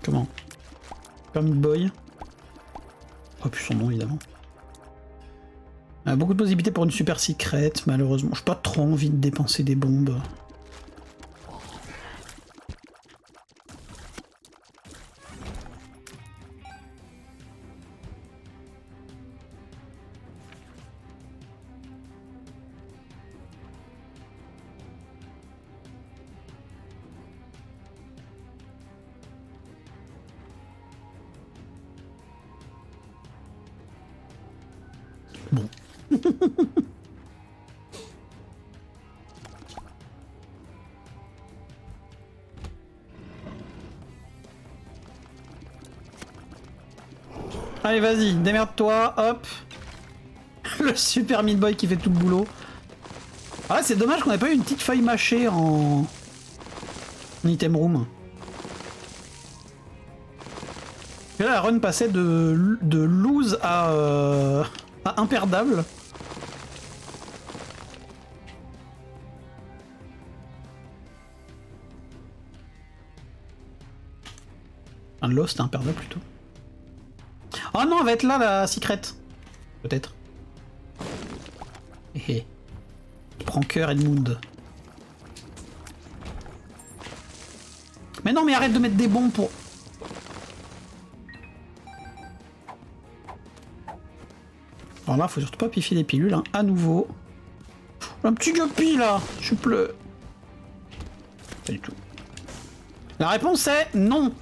Comment? Permit Boy. Oh, plus son nom évidemment. Beaucoup de possibilités pour une super secret, malheureusement. J'ai pas trop envie de dépenser des bombes. Bon. Allez, vas-y, démerde-toi, hop. Le super Meat Boy qui fait tout le boulot. Ah, c'est dommage qu'on ait pas eu une petite feuille mâchée en item room. Et là, la run passait de lose à imperdable. Un lost, imperdable plutôt. Oh non, elle va être là la secret. Peut-être. Hé. Prends cœur Edmund. Mais non, mais arrête de mettre des bombes pour... Alors là, faut surtout pas piffer les pilules, hein. À nouveau. Un petit guppy là, je pleure. Pas du tout. La réponse est non.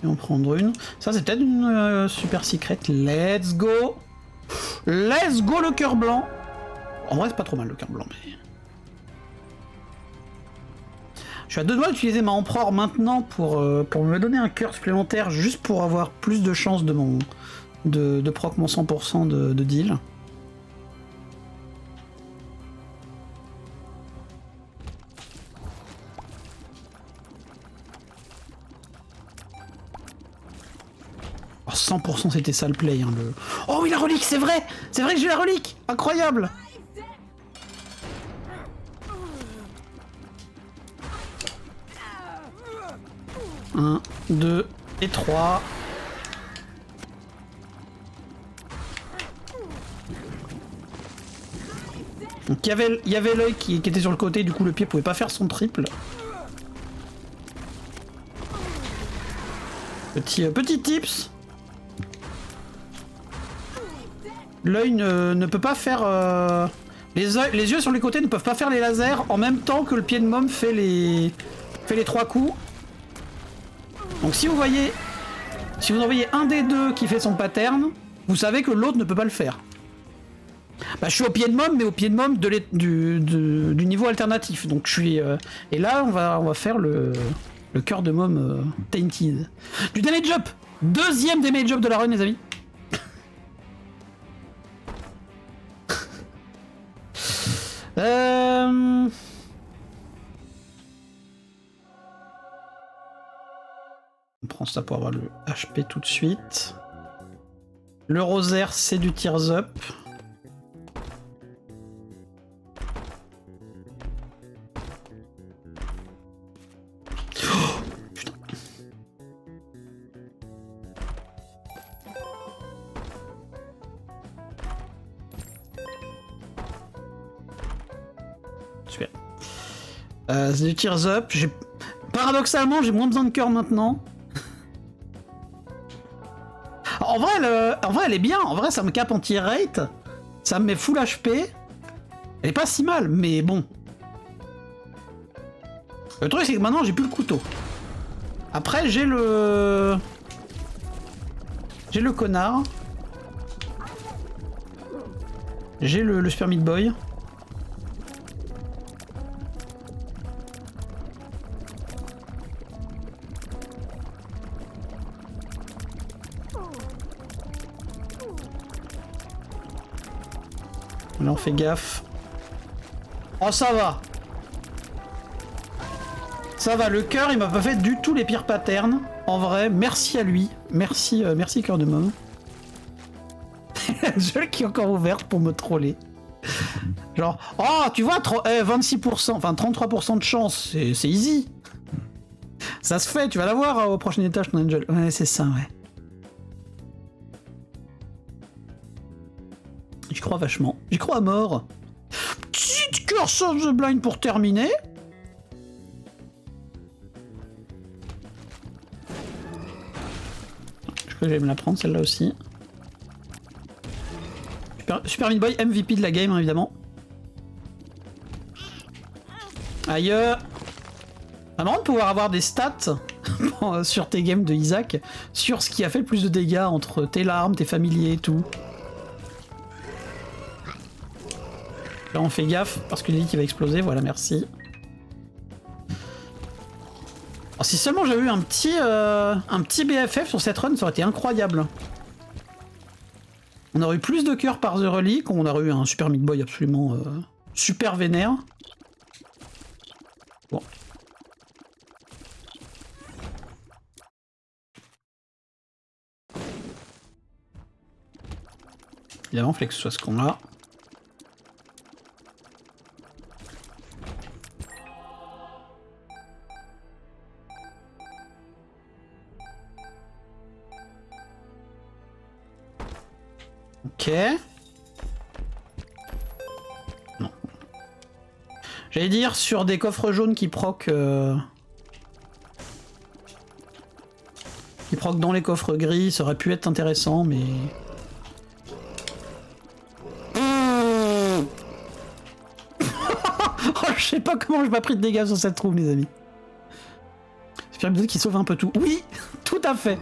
Et en prendre une. Ça, c'est peut-être une super secret. Let's go! Let's go le cœur blanc! En vrai, c'est pas trop mal le cœur blanc, mais... Je suis à deux doigts d'utiliser ma empereur maintenant pour me donner un cœur supplémentaire, juste pour avoir plus de chances de proc mon 100% de deal. Oh, 100% c'était ça le play. Hein, le... Oh oui, la relique, c'est vrai! C'est vrai que j'ai la relique! Incroyable! 1, 2 et 3. Donc il y avait l'œil qui était sur le côté, du coup le pied pouvait pas faire son triple. Petit tips. L'œil ne peut pas faire... Les yeux sur les côtés ne peuvent pas faire les lasers en même temps que le pied de môme fait les 3 coups. Donc si vous voyez... Si vous en voyez un des deux qui fait son pattern, vous savez que l'autre ne peut pas le faire. Bah, je suis au pied de môme, mais au pied de môme du niveau alternatif. Donc je suis... Et là, on va faire le cœur de môme Tainted. Du damage up! Deuxième damage up de la run, les amis. On prend ça pour avoir le HP tout de suite. Le rosaire, c'est du tears up. Oh, putain. Super. C'est du tears up. Paradoxalement, j'ai moins besoin de cœur maintenant. En vrai, elle est bien. En vrai, ça me cap en tier rate. Ça me met full HP. Elle est pas si mal, mais bon. Le truc, c'est que maintenant, j'ai plus le couteau. Après, j'ai le... J'ai le connard. J'ai le Super Meat Boy. Là on fait gaffe. Oh ça va. Ça va, le cœur il m'a pas fait du tout les pires patterns. En vrai, merci à lui. Merci, merci cœur de môme. Je qui est encore ouverte pour me troller. Genre, oh tu vois, 26%, enfin 33% de chance, c'est easy. Ça se fait, tu vas l'avoir au prochain étage ton Angel. Ouais c'est ça, ouais. J'y crois vachement. J'y crois à mort. Petite Curse of the Blind pour terminer. Je crois que je vais me la prendre celle-là aussi. Super Meat Boy, MVP de la game, hein, évidemment. Aïe. C'est marrant de pouvoir avoir des stats sur tes games de Isaac, sur ce qui a fait le plus de dégâts entre tes larmes, tes familiers et tout. Là on fait gaffe parce qu'il dit qu'il va exploser, voilà merci. Alors, si seulement j'avais eu un petit BFF sur cette run, ça aurait été incroyable. On aurait eu plus de cœurs par The Relic, on aurait eu un Super Meat Boy absolument super vénère. Bon. Évidemment, il fallait que ce soit ce qu'on a. Ok. Non. J'allais dire sur des coffres jaunes qui proc dans les coffres gris, ça aurait pu être intéressant, mais... Oh, je sais pas comment j'ai pas pris de dégâts sur cette trouve, les amis. Super épisode qui sauve un peu tout. Oui, tout à fait.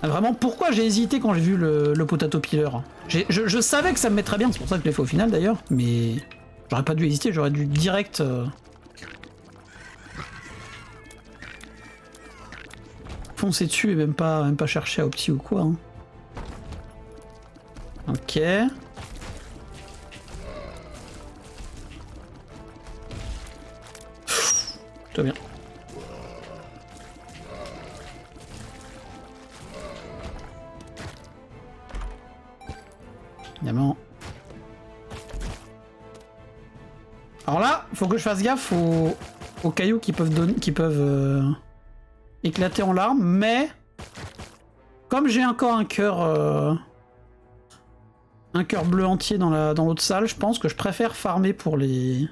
Vraiment, pourquoi j'ai hésité quand j'ai vu le potato peeler? Je savais que ça me mettrait bien, c'est pour ça que je l'ai fait au final d'ailleurs, mais j'aurais pas dû hésiter, j'aurais dû direct... foncer dessus et même pas chercher à opti ou quoi. Hein. Ok. Tout bien. Évidemment. Alors là, faut que je fasse gaffe aux cailloux qui peuvent éclater en larmes, mais comme j'ai encore un cœur bleu entier dans l'autre salle, je pense que je préfère farmer pour les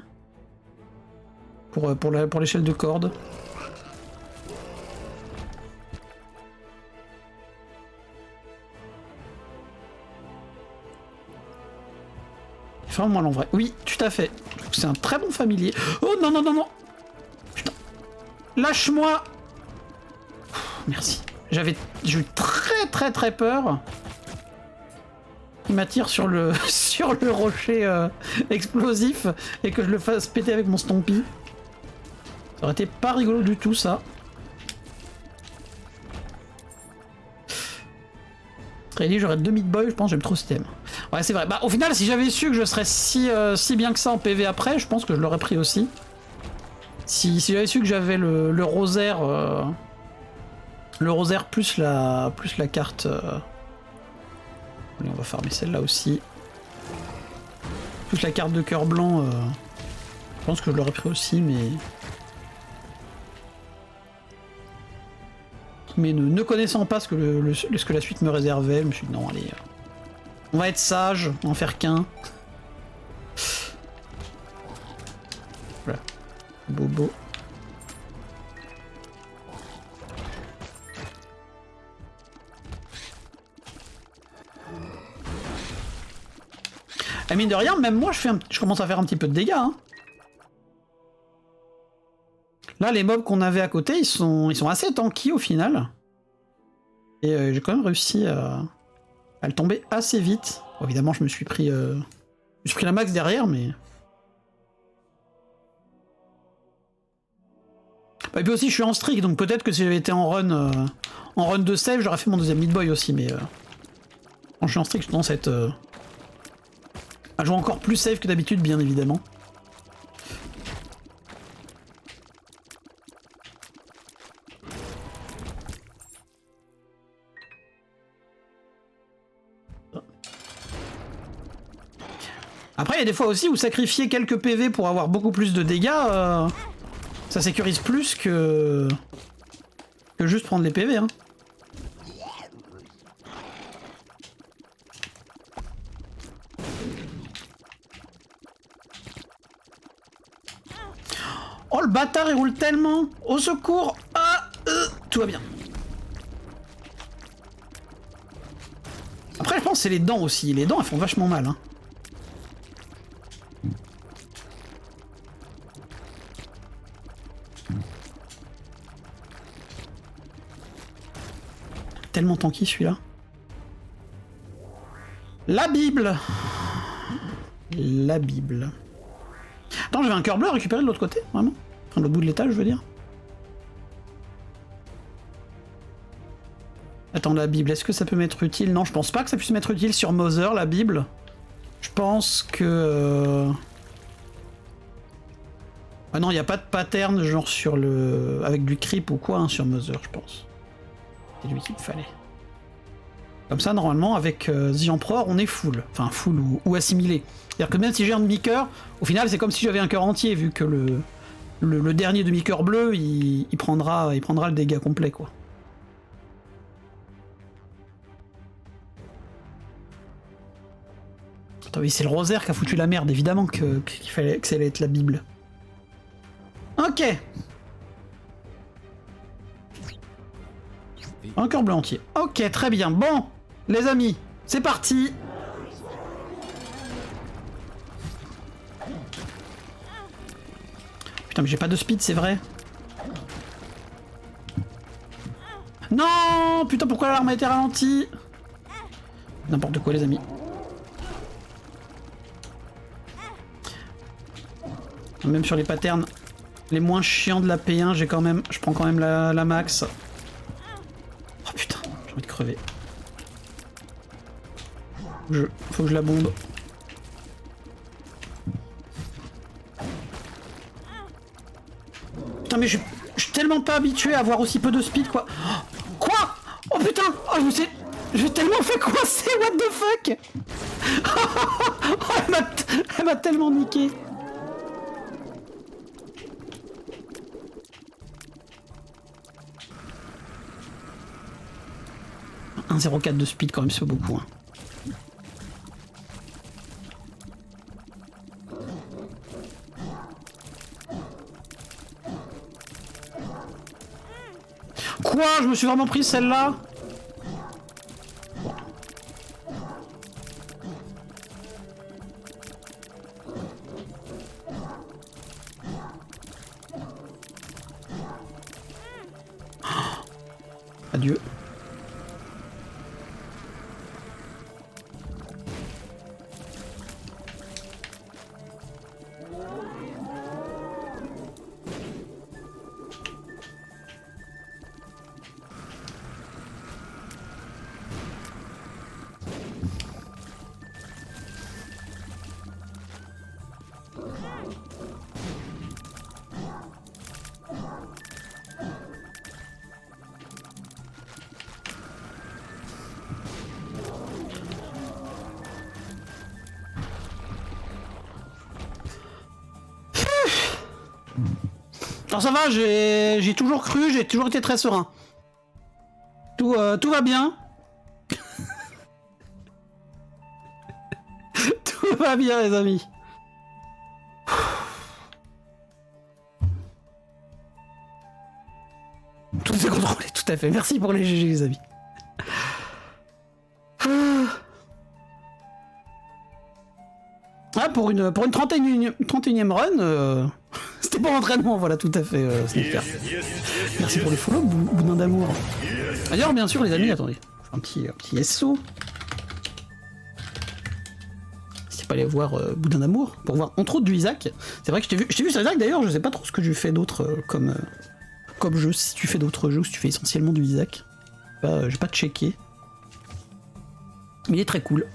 pour l'échelle de corde. Ferme-moi l'envers. Oui, tout à fait. C'est un très bon familier. Oh non, non, non, non. Putain. Lâche-moi. Merci. J'ai eu très peur. Il m'attire sur le sur le rocher explosif et que je le fasse péter avec mon Stompy. Ça aurait été pas rigolo du tout ça. Très j'aurais 2 mid-boy, je pense j'aime trop ce thème. Ouais c'est vrai. Bah au final si j'avais su que je serais si bien que ça en PV après, je pense que je l'aurais pris aussi. Si j'avais su que j'avais le rosaire plus la carte. Allez, on va farmer celle-là aussi. Plus la carte de cœur blanc. Je pense que je l'aurais pris aussi, mais ne connaissant pas ce que la suite me réservait, je me suis dit non allez. On va être sage, on va en faire qu'un. Voilà. Bobo. Ah, mine de rien, même moi je commence à faire un petit peu de dégâts. Hein. Là, les mobs qu'on avait à côté, ils sont assez tanky au final. Et j'ai quand même réussi à le tomber assez vite. Bon, évidemment, je me suis pris la max derrière, mais... Et puis aussi, je suis en streak, donc peut-être que si j'avais été en run de save, j'aurais fait mon deuxième mid-boy aussi, mais... Quand je suis en streak, je tendance à être... à jouer encore plus safe que d'habitude, bien évidemment. Après, il y a des fois aussi où sacrifier quelques PV pour avoir beaucoup plus de dégâts, ça sécurise plus que juste prendre les PV. Hein. Oh le bâtard il roule tellement. Au secours. Ah, tout va bien. Après je pense que c'est les dents aussi. Les dents elles font vachement mal. Hein. Tellement tanky celui-là. La Bible. La Bible. Attends, j'avais un cœur bleu à récupérer de l'autre côté, vraiment? Enfin, l'autre bout de l'étage, je veux dire. Attends, la Bible, est-ce que ça peut m'être utile? Non, je pense pas que ça puisse m'être utile sur Mother, la Bible. Je pense que... Ah non, il n'y a pas de pattern, genre sur le... avec du creep ou quoi, hein, sur Mother, je pense. C'est lui qu'il me fallait. Comme ça, normalement, avec The Emperor, on est full. Enfin, full ou assimilé. C'est-à-dire que même si j'ai un demi-cœur, au final, c'est comme si j'avais un cœur entier, vu que le dernier demi-cœur bleu, il prendra le dégât complet, quoi. Attends, oui, c'est le rosaire qui a foutu la merde, évidemment que ça allait être la Bible. Ok. Un cœur bleu entier. Ok, très bien. Bon, les amis, c'est parti. Putain, mais j'ai pas de speed, c'est vrai. Non, putain, pourquoi l'alarme a été ralentie? N'importe quoi, les amis. Même sur les patterns les moins chiants de la P1, j'ai quand même, je prends quand même la max. Oh putain, j'ai envie de crever. Faut que je la bombe. Putain, mais je suis tellement pas habitué à avoir aussi peu de speed, quoi. Quoi? Oh putain! Oh, j'ai tellement fait coincer, what the fuck? Oh, elle m'a tellement niqué. Un 0,4 de speed quand même, c'est beaucoup. Hein. Quoi? Je me suis vraiment pris celle-là? Adieu. Alors ça va, j'ai toujours cru, j'ai toujours été très serein. Tout va bien. Tout va bien, les amis. Tout est contrôlé, tout à fait. Merci pour les GG, les amis. Ah, pour une 31e run, c'était pour l'entraînement, voilà, tout à fait, Sniper. Merci pour les follow, boudin d'amour. D'ailleurs, bien sûr, les amis, attendez, un petit SO. N'hésitez pas à aller voir Boudin d'amour, pour voir entre autres du Isaac. C'est vrai que je t'ai vu sur Isaac, d'ailleurs, je sais pas trop ce que tu fais d'autre comme jeu, si tu fais d'autres jeux, si tu fais essentiellement du Isaac. J'ai pas checké. Mais il est très cool.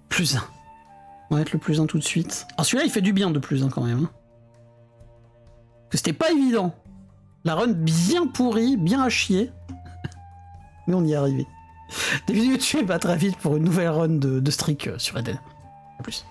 Plus 1. On va mettre le plus 1 tout de suite. Alors celui-là, il fait du bien de plus 1 quand même. Hein. Parce que c'était pas évident. La run bien pourrie, bien à chier. Mais on y est arrivé. Des vidéos YouTube, à très vite pour une nouvelle run de Streak sur Eden. A plus.